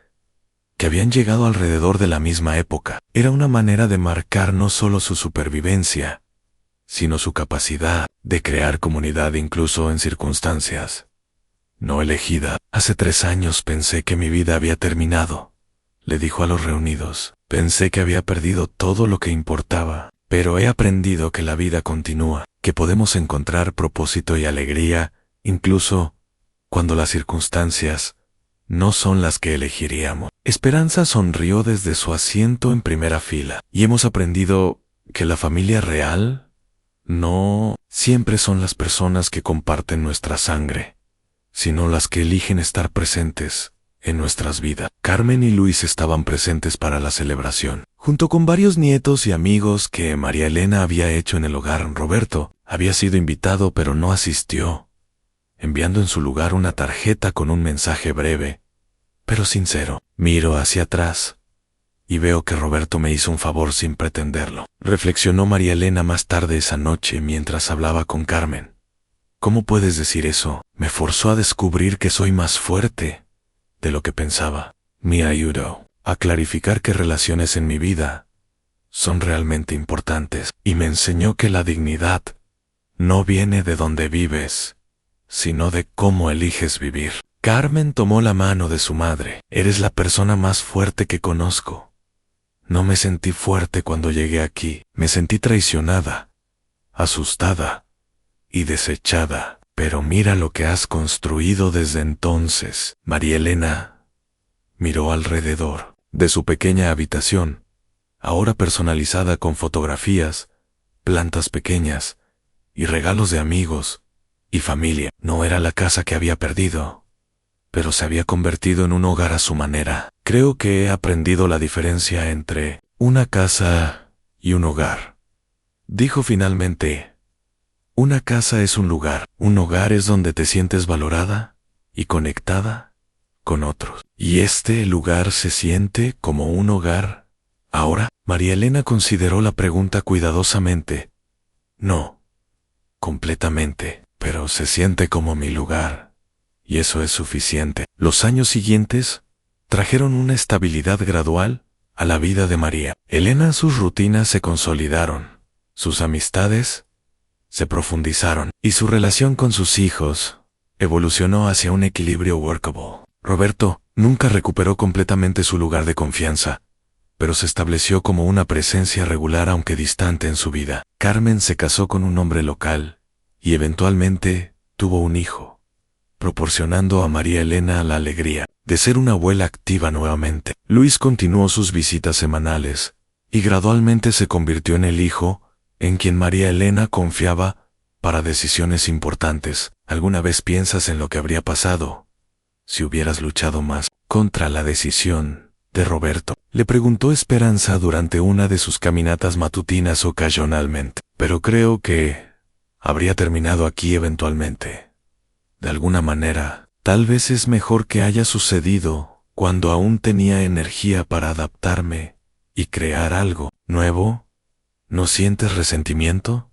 que habían llegado alrededor de la misma época. Era una manera de marcar no solo su supervivencia, sino su capacidad de crear comunidad incluso en circunstancias no elegidas. Hace 3 años pensé que mi vida había terminado, le dijo a los reunidos. Pensé que había perdido todo lo que importaba, pero he aprendido que la vida continúa, que podemos encontrar propósito y alegría, incluso cuando las circunstancias no son las que elegiríamos. Esperanza sonrió desde su asiento en primera fila. Y hemos aprendido que la familia real no siempre son las personas que comparten nuestra sangre, sino las que eligen estar presentes en nuestras vidas. Carmen y Luis estaban presentes para la celebración, junto con varios nietos y amigos que María Elena había hecho en el hogar. Roberto había sido invitado pero no asistió, enviando en su lugar una tarjeta con un mensaje breve, pero sincero. Miro hacia atrás y veo que Roberto me hizo un favor sin pretenderlo, reflexionó María Elena más tarde esa noche mientras hablaba con Carmen. ¿Cómo puedes decir eso? Me forzó a descubrir que soy más fuerte de lo que pensaba. Me ayudó a clarificar qué relaciones en mi vida son realmente importantes y me enseñó que la dignidad no viene de donde vives, sino de cómo eliges vivir. Carmen tomó la mano de su madre. Eres la persona más fuerte que conozco. No me sentí fuerte cuando llegué aquí. Me sentí traicionada, asustada y desechada. Pero mira lo que has construido desde entonces. María Elena miró alrededor de su pequeña habitación, ahora personalizada con fotografías, plantas pequeñas y regalos de amigos y familia. No era la casa que había perdido, pero se había convertido en un hogar a su manera. Creo que he aprendido la diferencia entre una casa y un hogar, dijo finalmente. Una casa es un lugar. Un hogar es donde te sientes valorada y conectada con otros. ¿Y este lugar se siente como un hogar ahora? María Elena consideró la pregunta cuidadosamente. No, completamente, pero se siente como mi lugar. Y eso es suficiente. Los años siguientes trajeron una estabilidad gradual a la vida de María Elena. Sus rutinas se consolidaron, sus amistades se profundizaron y su relación con sus hijos evolucionó hacia un equilibrio workable. Roberto nunca recuperó completamente su lugar de confianza, pero se estableció como una presencia regular aunque distante en su vida. Carmen se casó con un hombre local y eventualmente tuvo un hijo, proporcionando a María Elena la alegría de ser una abuela activa nuevamente. Luis continuó sus visitas semanales y gradualmente se convirtió en el hijo en quien María Elena confiaba para decisiones importantes. ¿Alguna vez piensas en lo que habría pasado si hubieras luchado más contra la decisión de Roberto? Le preguntó Esperanza durante una de sus caminatas matutinas ocasionalmente. Pero creo que habría terminado aquí eventualmente. De alguna manera, tal vez es mejor que haya sucedido cuando aún tenía energía para adaptarme y crear algo nuevo. ¿No sientes resentimiento?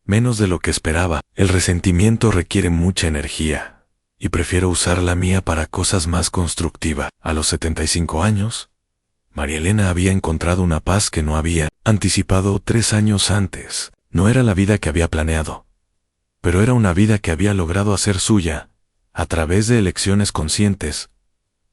Menos de lo que esperaba. El resentimiento requiere mucha energía, y prefiero usar la mía para cosas más constructivas. A los 75 años, María Elena había encontrado una paz que no había anticipado 3 años antes. No era la vida que había planeado, pero era una vida que había logrado hacer suya, a través de elecciones conscientes,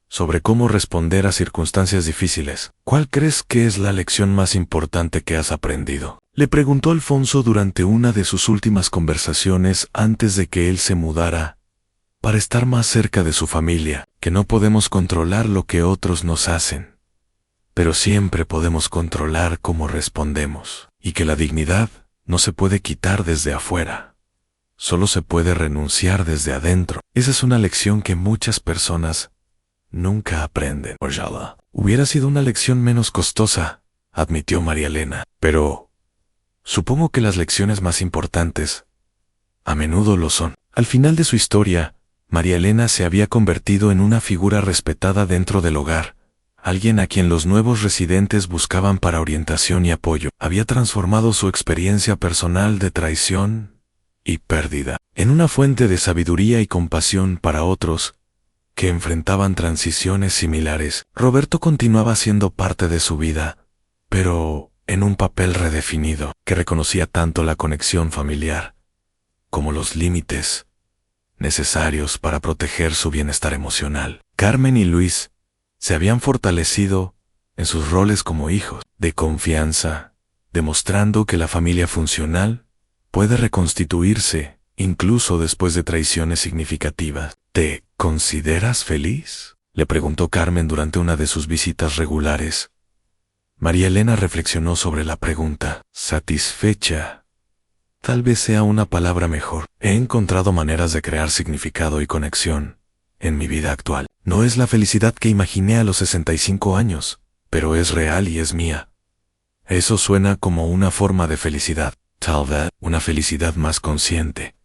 sobre cómo responder a circunstancias difíciles. ¿Cuál crees que es la lección más importante que has aprendido?, le preguntó Alfonso durante una de sus últimas conversaciones antes de que él se mudara para estar más cerca de su familia. Que no podemos controlar lo que otros nos hacen, pero siempre podemos controlar cómo respondemos, y que la dignidad no se puede quitar desde afuera, solo se puede renunciar desde adentro. Esa es una lección que muchas personas nunca aprenden. Ojalá hubiera sido una lección menos costosa, admitió María Elena, pero Supongo que las lecciones más importantes a menudo lo son. Al final de su historia, María Elena se había convertido en una figura respetada dentro del hogar, alguien a quien los nuevos residentes buscaban para orientación y apoyo. Había transformado su experiencia personal de traición y pérdida en una fuente de sabiduría y compasión para otros que enfrentaban transiciones similares. Roberto continuaba siendo parte de su vida, pero en un papel redefinido, que reconocía tanto la conexión familiar como los límites necesarios para proteger su bienestar emocional. Carmen y Luis se habían fortalecido en sus roles como hijos de confianza, demostrando que la familia funcional puede reconstituirse incluso después de traiciones significativas. ¿Te consideras feliz?, le preguntó Carmen durante una de sus visitas regulares. María Elena reflexionó sobre la pregunta. Satisfecha. Tal vez sea una palabra mejor. He encontrado maneras de crear significado y conexión en mi vida actual. No es la felicidad que imaginé a los 65 años, pero es real y es mía. Eso suena como una forma de felicidad. Tal vez una felicidad más consciente,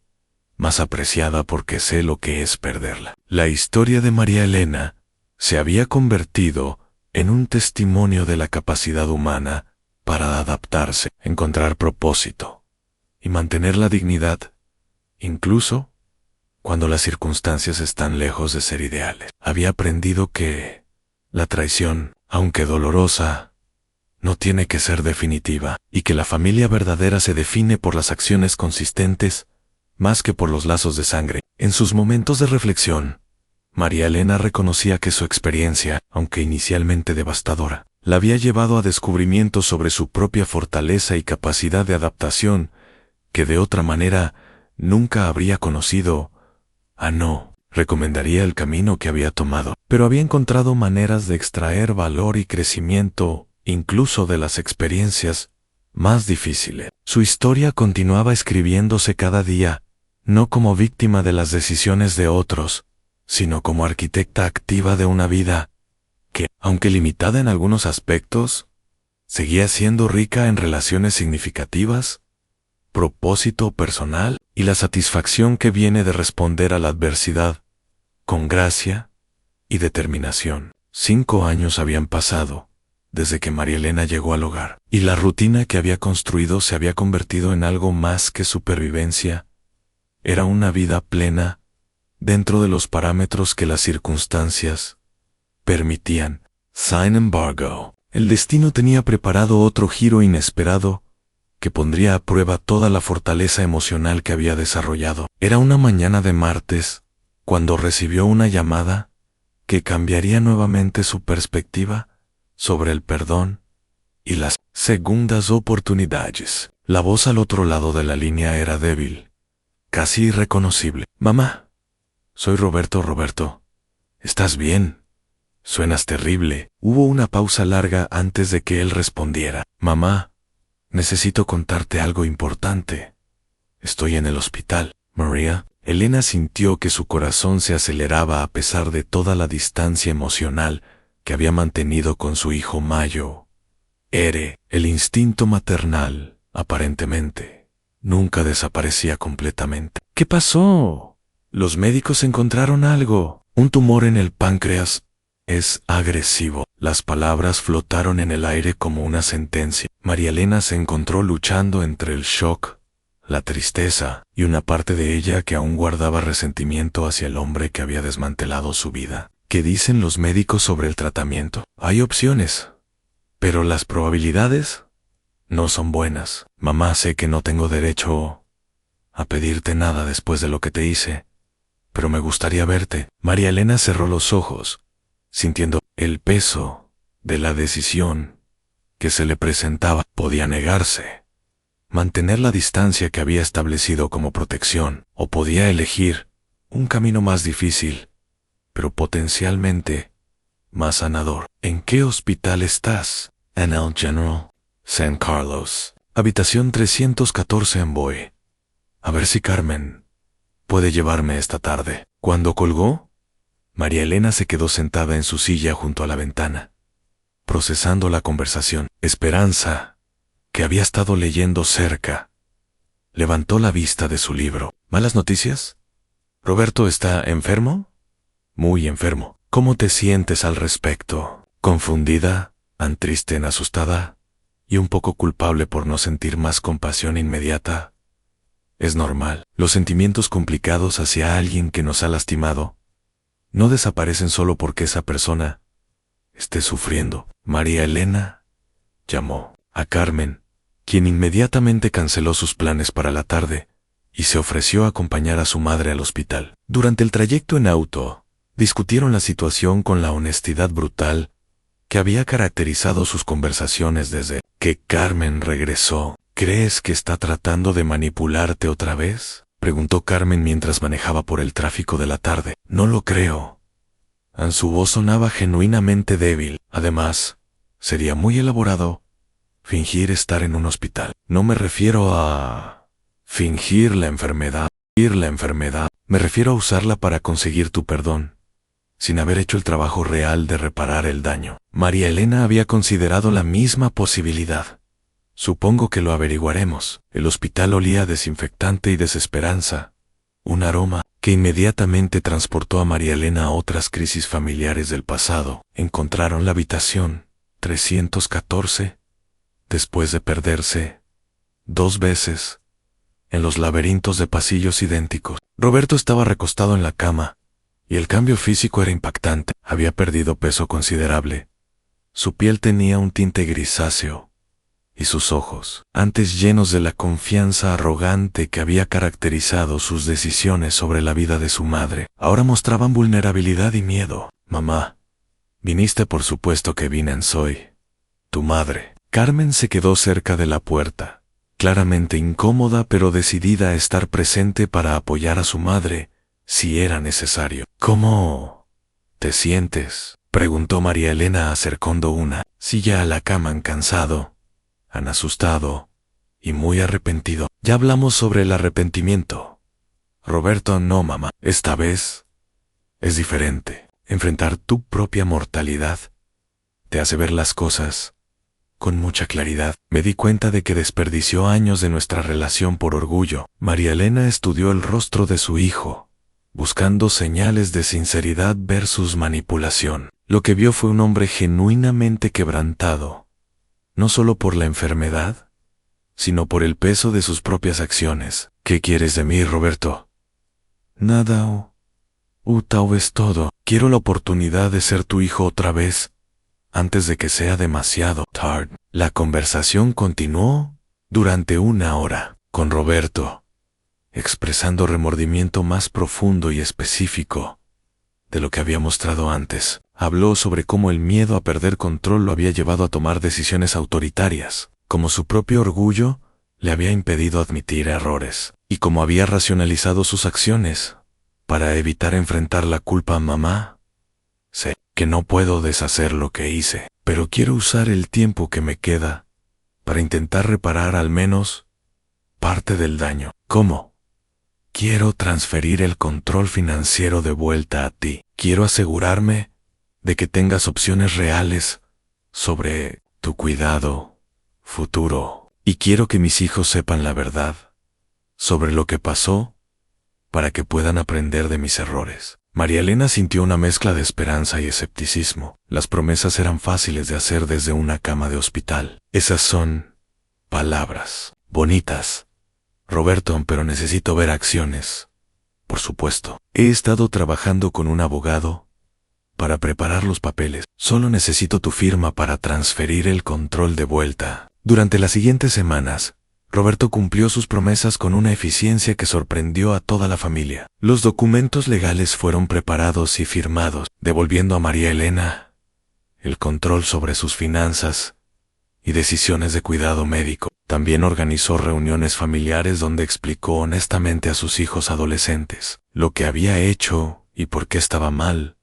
más apreciada porque sé lo que es perderla. La historia de María Elena se había convertido en un testimonio de la capacidad humana para adaptarse, encontrar propósito y mantener la dignidad, incluso cuando las circunstancias están lejos de ser ideales. Había aprendido que la traición, aunque dolorosa, no tiene que ser definitiva, y que la familia verdadera se define por las acciones consistentes más que por los lazos de sangre. En sus momentos de reflexión, María Elena reconocía que su experiencia, aunque inicialmente devastadora, la había llevado a descubrimientos sobre su propia fortaleza y capacidad de adaptación que de otra manera nunca habría conocido. No recomendaría el camino que había tomado, pero había encontrado maneras de extraer valor y crecimiento incluso de las experiencias más difíciles. Su historia continuaba escribiéndose cada día, no como víctima de las decisiones de otros, sino como arquitecta activa de una vida que, aunque limitada en algunos aspectos, seguía siendo rica en relaciones significativas, propósito personal y la satisfacción que viene de responder a la adversidad con gracia y determinación. 5 años habían pasado desde que María Elena llegó al hogar, y la rutina que había construido se había convertido en algo más que supervivencia. Era una vida plena dentro de los parámetros que las circunstancias permitían. Sin embargo, el destino tenía preparado otro giro inesperado que pondría a prueba toda la fortaleza emocional que había desarrollado. Era una mañana de martes, cuando recibió una llamada que cambiaría nuevamente su perspectiva sobre el perdón y las segundas oportunidades. La voz al otro lado de la línea era débil, casi irreconocible. Mamá, soy Roberto. Roberto, ¿estás bien? Suenas terrible. Hubo una pausa larga antes de que él respondiera. Mamá, necesito contarte algo importante. Estoy en el hospital. María. Elena sintió que su corazón se aceleraba a pesar de toda la distancia emocional que había mantenido con su hijo Mayo. El instinto maternal, aparentemente, nunca desaparecía completamente. ¿Qué pasó? Los médicos encontraron algo. Un tumor en el páncreas. Es agresivo. Las palabras flotaron en el aire como una sentencia. María Elena se encontró luchando entre el shock, la tristeza y una parte de ella que aún guardaba resentimiento hacia el hombre que había desmantelado su vida. ¿Qué dicen los médicos sobre el tratamiento? Hay opciones, pero las probabilidades no son buenas. Mamá, sé que no tengo derecho a pedirte nada después de lo que te hice, pero me gustaría verte. María Elena cerró los ojos, sintiendo el peso de la decisión que se le presentaba. Podía negarse, mantener la distancia que había establecido como protección, o podía elegir un camino más difícil, pero potencialmente más sanador. ¿En qué hospital estás? En el General San Carlos, habitación 314 en Boy. A ver si Carmen puede llevarme esta tarde. Cuando colgó, María Elena se quedó sentada en su silla junto a la ventana, procesando la conversación. Esperanza que había estado leyendo cerca, levantó la vista de su libro. ¿Malas noticias? ¿Roberto está enfermo? Muy enfermo. ¿Cómo te sientes al respecto? ¿Confundida, triste, asustada y un poco culpable por no sentir más compasión inmediata? Es normal. Los sentimientos complicados hacia alguien que nos ha lastimado no desaparecen solo porque esa persona esté sufriendo. María Elena llamó a Carmen, quien inmediatamente canceló sus planes para la tarde y se ofreció a acompañar a su madre al hospital. Durante el trayecto en auto, discutieron la situación con la honestidad brutal que había caracterizado sus conversaciones desde que Carmen regresó. ¿Crees que está tratando de manipularte otra vez?, preguntó Carmen mientras manejaba por el tráfico de la tarde. No lo creo. Su voz sonaba genuinamente débil. Además, sería muy elaborado fingir estar en un hospital. No me refiero a fingir la enfermedad. Me refiero a usarla para conseguir tu perdón, sin haber hecho el trabajo real de reparar el daño. María Elena había considerado la misma posibilidad. Supongo que lo averiguaremos. El hospital olía a desinfectante y desesperanza, un aroma que inmediatamente transportó a María Elena a otras crisis familiares del pasado. Encontraron la habitación 314, después de perderse 2 veces en los laberintos de pasillos idénticos. Roberto estaba recostado en la cama, y el cambio físico era impactante. Había perdido peso considerable. Su piel tenía un tinte grisáceo, y sus ojos, antes llenos de la confianza arrogante que había caracterizado sus decisiones sobre la vida de su madre, ahora mostraban vulnerabilidad y miedo. Mamá, viniste. Por supuesto que vine. Soy tu madre. Carmen se quedó cerca de la puerta, claramente incómoda pero decidida a estar presente para apoyar a su madre si era necesario. ¿Cómo te sientes?, preguntó María Elena acercando una silla a la cama, cansado, asustado y muy arrepentido. Ya hablamos sobre el arrepentimiento. Roberto, no, mamá. Esta vez es diferente. Enfrentar tu propia mortalidad te hace ver las cosas con mucha claridad. Me di cuenta de que desperdició años de nuestra relación por orgullo. María Elena estudió el rostro de su hijo, buscando señales de sinceridad versus manipulación. Lo que vio fue un hombre genuinamente quebrantado, no solo por la enfermedad, sino por el peso de sus propias acciones. ¿Qué quieres de mí, Roberto? Nada, tal vez todo. Quiero la oportunidad de ser tu hijo otra vez, antes de que sea demasiado tarde. La conversación continuó durante 1 hora, con Roberto expresando remordimiento más profundo y específico de lo que había mostrado antes. Habló sobre cómo el miedo a perder control lo había llevado a tomar decisiones autoritarias, cómo su propio orgullo le había impedido admitir errores, y cómo había racionalizado sus acciones para evitar enfrentar la culpa a mamá. Sé que no puedo deshacer lo que hice, pero quiero usar el tiempo que me queda para intentar reparar al menos parte del daño. ¿Cómo? Quiero transferir el control financiero de vuelta a ti. Quiero asegurarme de que tengas opciones reales sobre tu cuidado futuro. Y quiero que mis hijos sepan la verdad sobre lo que pasó para que puedan aprender de mis errores. María Elena sintió una mezcla de esperanza y escepticismo. Las promesas eran fáciles de hacer desde una cama de hospital. Esas son palabras bonitas, Roberto, pero necesito ver acciones. Por supuesto. He estado trabajando con un abogado para preparar los papeles. Solo necesito tu firma para transferir el control de vuelta. Durante las siguientes semanas, Roberto cumplió sus promesas con una eficiencia que sorprendió a toda la familia. Los documentos legales fueron preparados y firmados, devolviendo a María Elena el control sobre sus finanzas y decisiones de cuidado médico. También organizó reuniones familiares donde explicó honestamente a sus hijos adolescentes lo que había hecho y por qué estaba mal.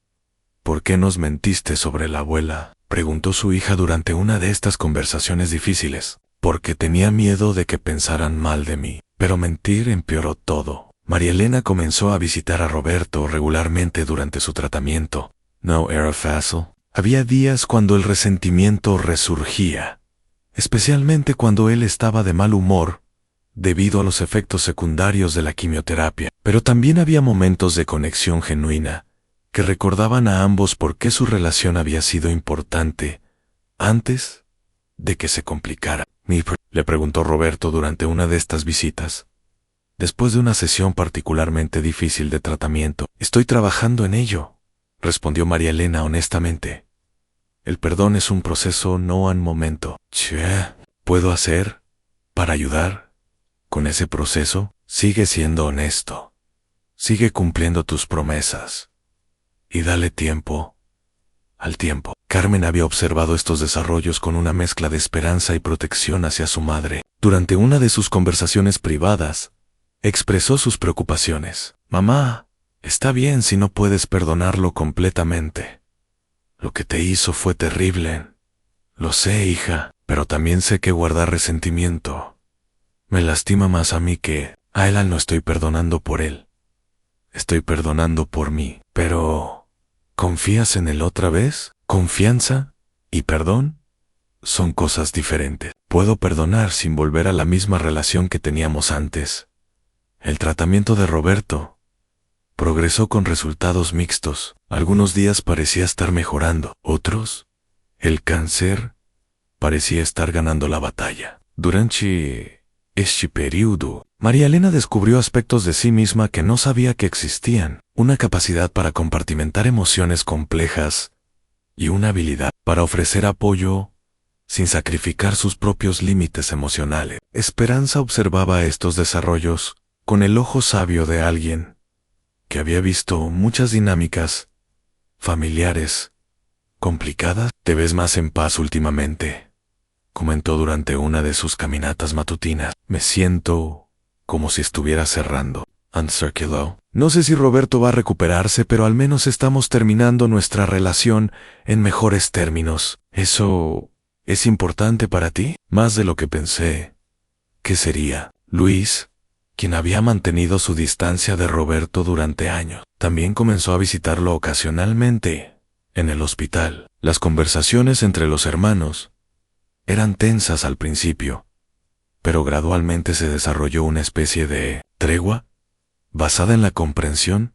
¿Por qué nos mentiste sobre la abuela?, preguntó su hija durante una de estas conversaciones difíciles. Porque tenía miedo de que pensaran mal de mí. Pero mentir empeoró todo. María Elena comenzó a visitar a Roberto regularmente durante su tratamiento. No era fácil. Había días cuando el resentimiento resurgía especialmente cuando él estaba de mal humor, debido a los efectos secundarios de la quimioterapia. Pero también había momentos de conexión genuina, que recordaban a ambos por qué su relación había sido importante antes de que se complicara. Le preguntó Roberto durante una de estas visitas. Después de una sesión particularmente difícil de tratamiento. Estoy trabajando en ello, respondió María Elena honestamente. El perdón es un proceso, no un momento. ¿Qué puedo hacer para ayudar con ese proceso? Sigue siendo honesto. Sigue cumpliendo tus promesas. Y dale tiempo al tiempo. Carmen había observado estos desarrollos con una mezcla de esperanza y protección hacia su madre. Durante una de sus conversaciones privadas, expresó sus preocupaciones. Mamá, está bien si no puedes perdonarlo completamente. Lo que te hizo fue terrible. Lo sé, hija, pero también sé que guardar resentimiento me lastima más a mí que a él. No estoy perdonando por él. Estoy perdonando por mí. Pero, ¿confías en él otra vez? Confianza y perdón son cosas diferentes. Puedo perdonar sin volver a la misma relación que teníamos antes. El tratamiento de Roberto progresó con resultados mixtos. Algunos días parecía estar mejorando. Otros, el cáncer parecía estar ganando la batalla. Durante este periodo, María Elena descubrió aspectos de sí misma que no sabía que existían. Una capacidad para compartimentar emociones complejas y una habilidad para ofrecer apoyo sin sacrificar sus propios límites emocionales. Esperanza observaba estos desarrollos con el ojo sabio de alguien que había visto muchas dinámicas familiares complicadas. Te ves más en paz últimamente, comentó durante una de sus caminatas matutinas. Me siento como si estuviera cerrando. Uncirculó. No sé si Roberto va a recuperarse, pero al menos estamos terminando nuestra relación en mejores términos. ¿Eso es importante para ti? Más de lo que pensé. ¿Qué sería? Luis, quien había mantenido su distancia de Roberto durante años, también comenzó a visitarlo ocasionalmente en el hospital. Las conversaciones entre los hermanos eran tensas al principio, pero gradualmente se desarrolló una especie de tregua basada en la comprensión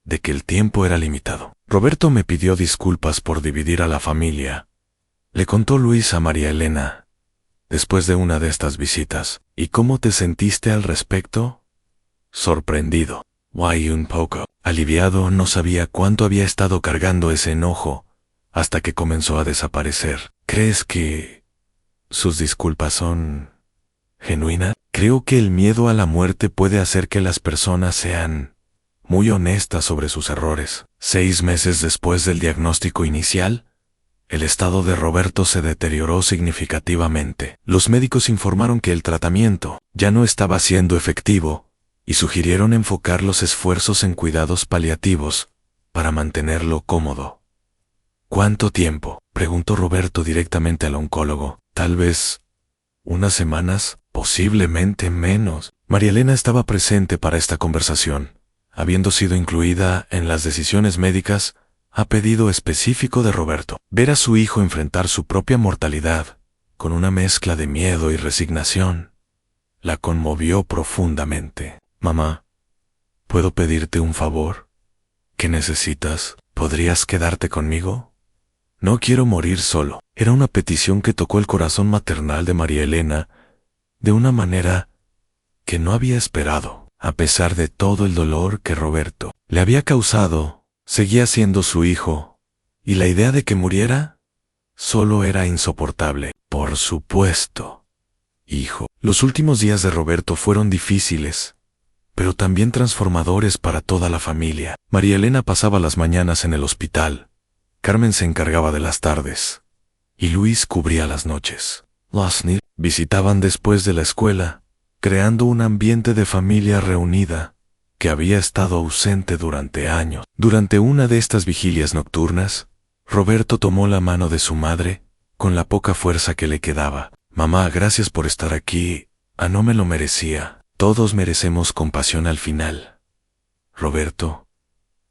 de que el tiempo era limitado. Roberto me pidió disculpas por dividir a la familia, le contó Luis a María Elena después de una de estas visitas. ¿Y cómo te sentiste al respecto? Sorprendido. Guay, un poco aliviado. No sabía cuánto había estado cargando ese enojo hasta que comenzó a desaparecer. ¿Crees que sus disculpas son genuinas? Creo que el miedo a la muerte puede hacer que las personas sean muy honestas sobre sus errores. 6 meses después del diagnóstico inicial, el estado de Roberto se deterioró significativamente. Los médicos informaron que el tratamiento ya no estaba siendo efectivo y sugirieron enfocar los esfuerzos en cuidados paliativos para mantenerlo cómodo. ¿Cuánto tiempo?, preguntó Roberto directamente al oncólogo. Tal vez unas semanas, posiblemente menos. María Elena estaba presente para esta conversación, habiendo sido incluida en las decisiones médicas a pedido específico de Roberto. Ver a su hijo enfrentar su propia mortalidad, con una mezcla de miedo y resignación, la conmovió profundamente. Mamá, ¿puedo pedirte un favor? ¿Qué necesitas? ¿Podrías quedarte conmigo? No quiero morir solo. Era una petición que tocó el corazón maternal de María Elena de una manera que no había esperado. A pesar de todo el dolor que Roberto le había causado, seguía siendo su hijo, y la idea de que muriera solo era insoportable. Por supuesto, hijo. Los últimos días de Roberto fueron difíciles, pero también transformadores para toda la familia. María Elena pasaba las mañanas en el hospital, Carmen se encargaba de las tardes, y Luis cubría las noches. Los niños visitaban después de la escuela, creando un ambiente de familia reunida que había estado ausente durante años. Durante una de estas vigilias nocturnas, Roberto tomó la mano de su madre, con la poca fuerza que le quedaba. Mamá, gracias por estar aquí. No me lo merecía. Todos merecemos compasión al final. Roberto,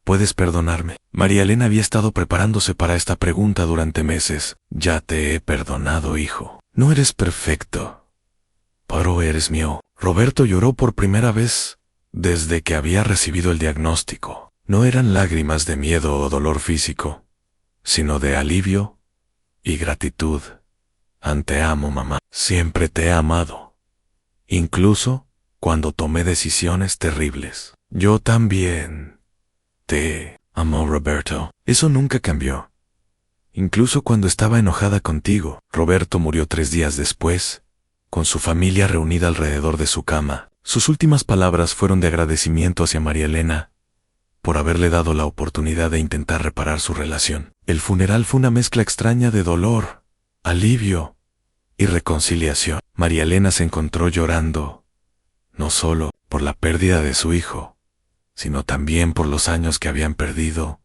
¿puedes perdonarme? María Elena había estado preparándose para esta pregunta durante meses. Ya te he perdonado, hijo. No eres perfecto, pero eres mío. Roberto lloró por primera vez desde que había recibido el diagnóstico. No eran lágrimas de miedo o dolor físico, sino de alivio y gratitud. Te amo, mamá. Siempre te he amado. Incluso cuando tomé decisiones terribles. Yo también te amo, Roberto. Eso nunca cambió. Incluso cuando estaba enojada contigo. Roberto murió 3 días después, con su familia reunida alrededor de su cama. Sus últimas palabras fueron de agradecimiento hacia María Elena por haberle dado la oportunidad de intentar reparar su relación. El funeral fue una mezcla extraña de dolor, alivio y reconciliación. María Elena se encontró llorando, no solo por la pérdida de su hijo, sino también por los años que habían perdido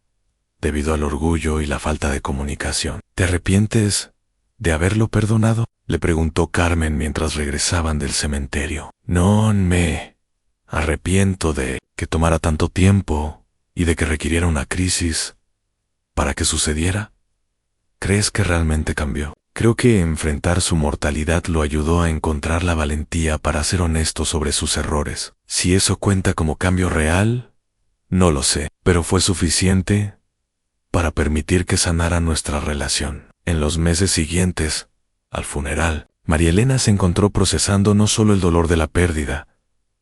debido al orgullo y la falta de comunicación. ¿Te arrepientes de haberlo perdonado?, le preguntó Carmen mientras regresaban del cementerio. No me arrepiento de que tomara tanto tiempo y de que requiriera una crisis para que sucediera. ¿Crees que realmente cambió? Creo que enfrentar su mortalidad lo ayudó a encontrar la valentía para ser honesto sobre sus errores. Si eso cuenta como cambio real, no lo sé, pero fue suficiente para permitir que sanara nuestra relación. En los meses siguientes al funeral, María Elena se encontró procesando no solo el dolor de la pérdida,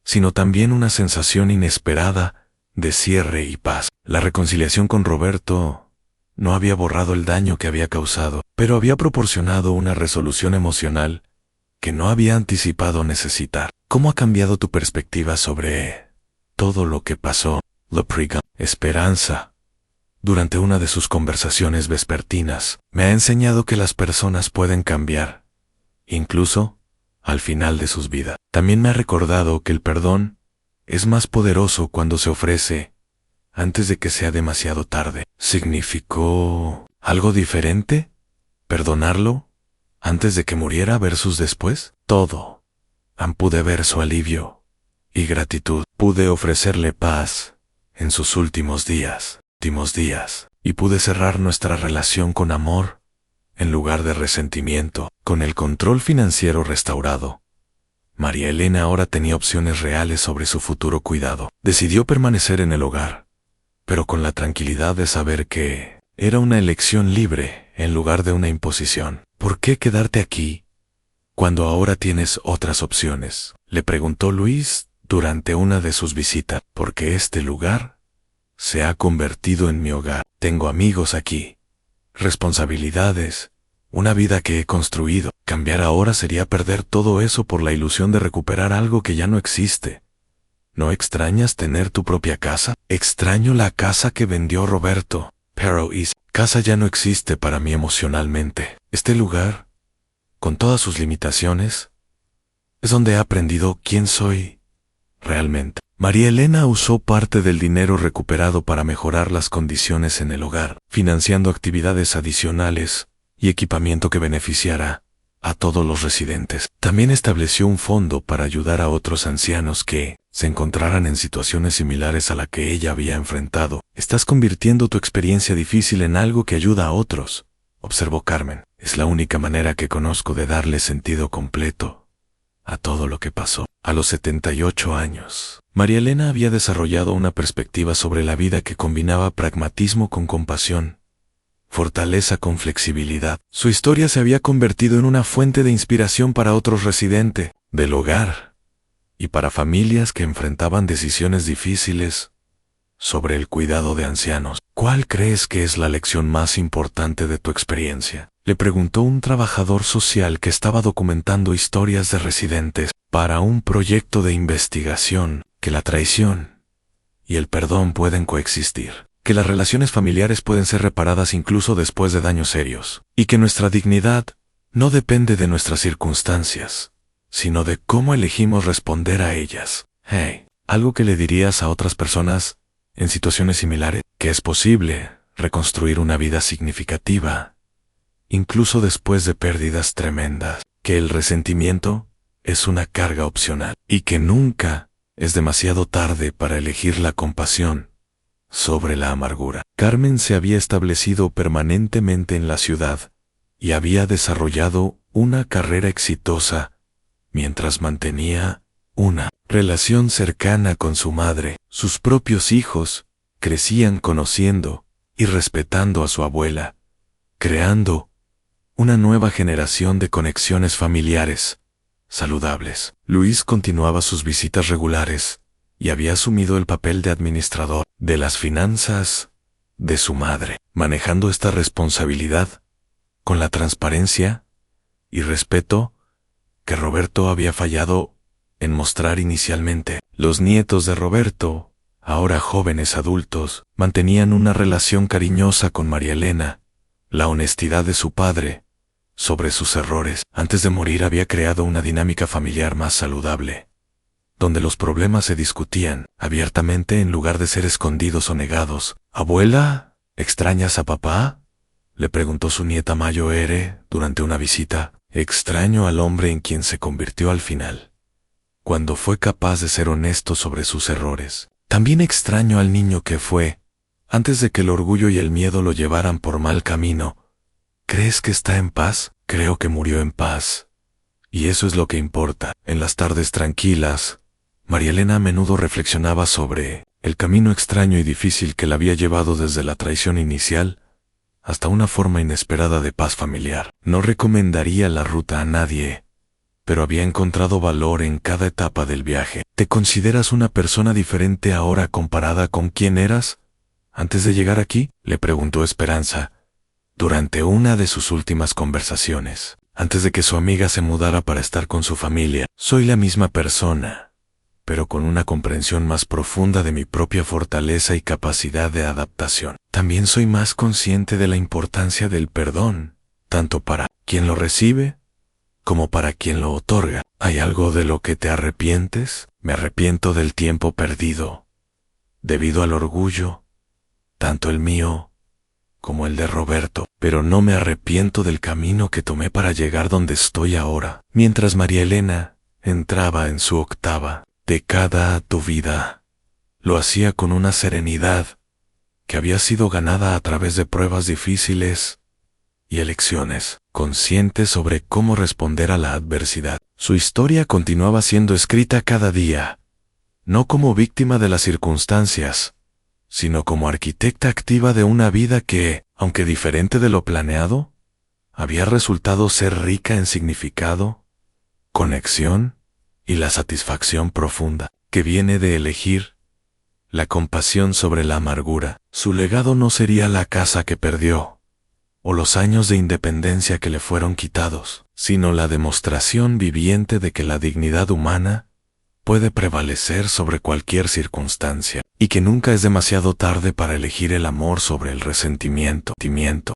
sino también una sensación inesperada de cierre y paz. La reconciliación con Roberto no había borrado el daño que había causado, pero había proporcionado una resolución emocional que no había anticipado necesitar. ¿Cómo ha cambiado tu perspectiva sobre todo lo que pasó? Lopriga. Esperanza, durante una de sus conversaciones vespertinas, me ha enseñado que las personas pueden cambiar, incluso al final de sus vidas. También me ha recordado que el perdón es más poderoso cuando se ofrece antes de que sea demasiado tarde. ¿Significó algo diferente perdonarlo antes de que muriera versus después? Todo. Pude ver su alivio y gratitud. Pude ofrecerle paz en sus últimos días. Y pude cerrar nuestra relación con amor en lugar de resentimiento. Con el control financiero restaurado, María Elena ahora tenía opciones reales sobre su futuro cuidado. Decidió permanecer en el hogar, pero con la tranquilidad de saber que era una elección libre en lugar de una imposición. ¿Por qué quedarte aquí cuando ahora tienes otras opciones?, le preguntó Luis durante una de sus visitas. Porque este lugar se ha convertido en mi hogar. Tengo amigos aquí, responsabilidades, una vida que he construido. Cambiar ahora sería perder todo eso por la ilusión de recuperar algo que ya no existe. ¿No extrañas tener tu propia casa? Extraño la casa que vendió Roberto, pero casa ya no existe para mí emocionalmente. Este lugar, con todas sus limitaciones, es donde he aprendido quién soy realmente. María Elena usó parte del dinero recuperado para mejorar las condiciones en el hogar, financiando actividades adicionales y equipamiento que beneficiara a todos los residentes. También estableció un fondo para ayudar a otros ancianos que se encontraran en situaciones similares a la que ella había enfrentado. Estás convirtiendo tu experiencia difícil en algo que ayuda a otros, observó Carmen. Es la única manera que conozco de darle sentido completo a todo lo que pasó. A los 78 años, María Elena había desarrollado una perspectiva sobre la vida que combinaba pragmatismo con compasión, fortaleza con flexibilidad. Su historia se había convertido en una fuente de inspiración para otros residentes del hogar y para familias que enfrentaban decisiones difíciles sobre el cuidado de ancianos. ¿Cuál crees que es la lección más importante de tu experiencia?, le preguntó un trabajador social que estaba documentando historias de residentes para un proyecto de investigación. Que la traición y el perdón pueden coexistir, que las relaciones familiares pueden ser reparadas incluso después de daños serios, y que nuestra dignidad no depende de nuestras circunstancias, sino de cómo elegimos responder a ellas. Hey, ¿algo que le dirías a otras personas en situaciones similares? Que es posible reconstruir una vida significativa, incluso después de pérdidas tremendas, que el resentimiento es una carga opcional, y que nunca es demasiado tarde para elegir la compasión sobre la amargura. Carmen se había establecido permanentemente en la ciudad y había desarrollado una carrera exitosa, mientras mantenía una relación cercana con su madre. Sus propios hijos crecían conociendo y respetando a su abuela, creando una nueva generación de conexiones familiares saludables. Luis continuaba sus visitas regulares y había asumido el papel de administrador de las finanzas de su madre, manejando esta responsabilidad con la transparencia y respeto que Roberto había fallado en mostrar inicialmente. Los nietos de Roberto, ahora jóvenes adultos, mantenían una relación cariñosa con María Elena. La honestidad de su padre sobre sus errores antes de morir había creado una dinámica familiar más saludable, donde los problemas se discutían abiertamente en lugar de ser escondidos o negados. «Abuela, ¿extrañas a papá?», le preguntó su nieta Mayo Ere durante una visita. «Extraño al hombre en quien se convirtió al final, cuando fue capaz de ser honesto sobre sus errores. También extraño al niño que fue, antes de que el orgullo y el miedo lo llevaran por mal camino. ¿Crees que está en paz?». «Creo que murió en paz, y eso es lo que importa». En las tardes tranquilas, María Elena a menudo reflexionaba sobre el camino extraño y difícil que la había llevado desde la traición inicial hasta una forma inesperada de paz familiar. No recomendaría la ruta a nadie, pero había encontrado valor en cada etapa del viaje. ¿Te consideras una persona diferente ahora comparada con quién eras antes de llegar aquí?, le preguntó Esperanza durante una de sus últimas conversaciones, antes de que su amiga se mudara para estar con su familia. «Soy la misma persona, pero con una comprensión más profunda de mi propia fortaleza y capacidad de adaptación. También soy más consciente de la importancia del perdón, tanto para quien lo recibe como para quien lo otorga. ¿Hay algo de lo que te arrepientes?». «Me arrepiento del tiempo perdido, debido al orgullo, tanto el mío como el de Roberto, pero no me arrepiento del camino que tomé para llegar donde estoy ahora». Mientras María Elena entraba en su octava década a tu vida, lo hacía con una serenidad que había sido ganada a través de pruebas difíciles y elecciones conscientes sobre cómo responder a la adversidad. Su historia continuaba siendo escrita cada día, no como víctima de las circunstancias, sino como arquitecta activa de una vida que, aunque diferente de lo planeado, había resultado ser rica en significado, conexión y la satisfacción profunda que viene de elegir la compasión sobre la amargura. Su legado no sería la casa que perdió o los años de independencia que le fueron quitados, sino la demostración viviente de que la dignidad humana puede prevalecer sobre cualquier circunstancia y que nunca es demasiado tarde para elegir el amor sobre el resentimiento.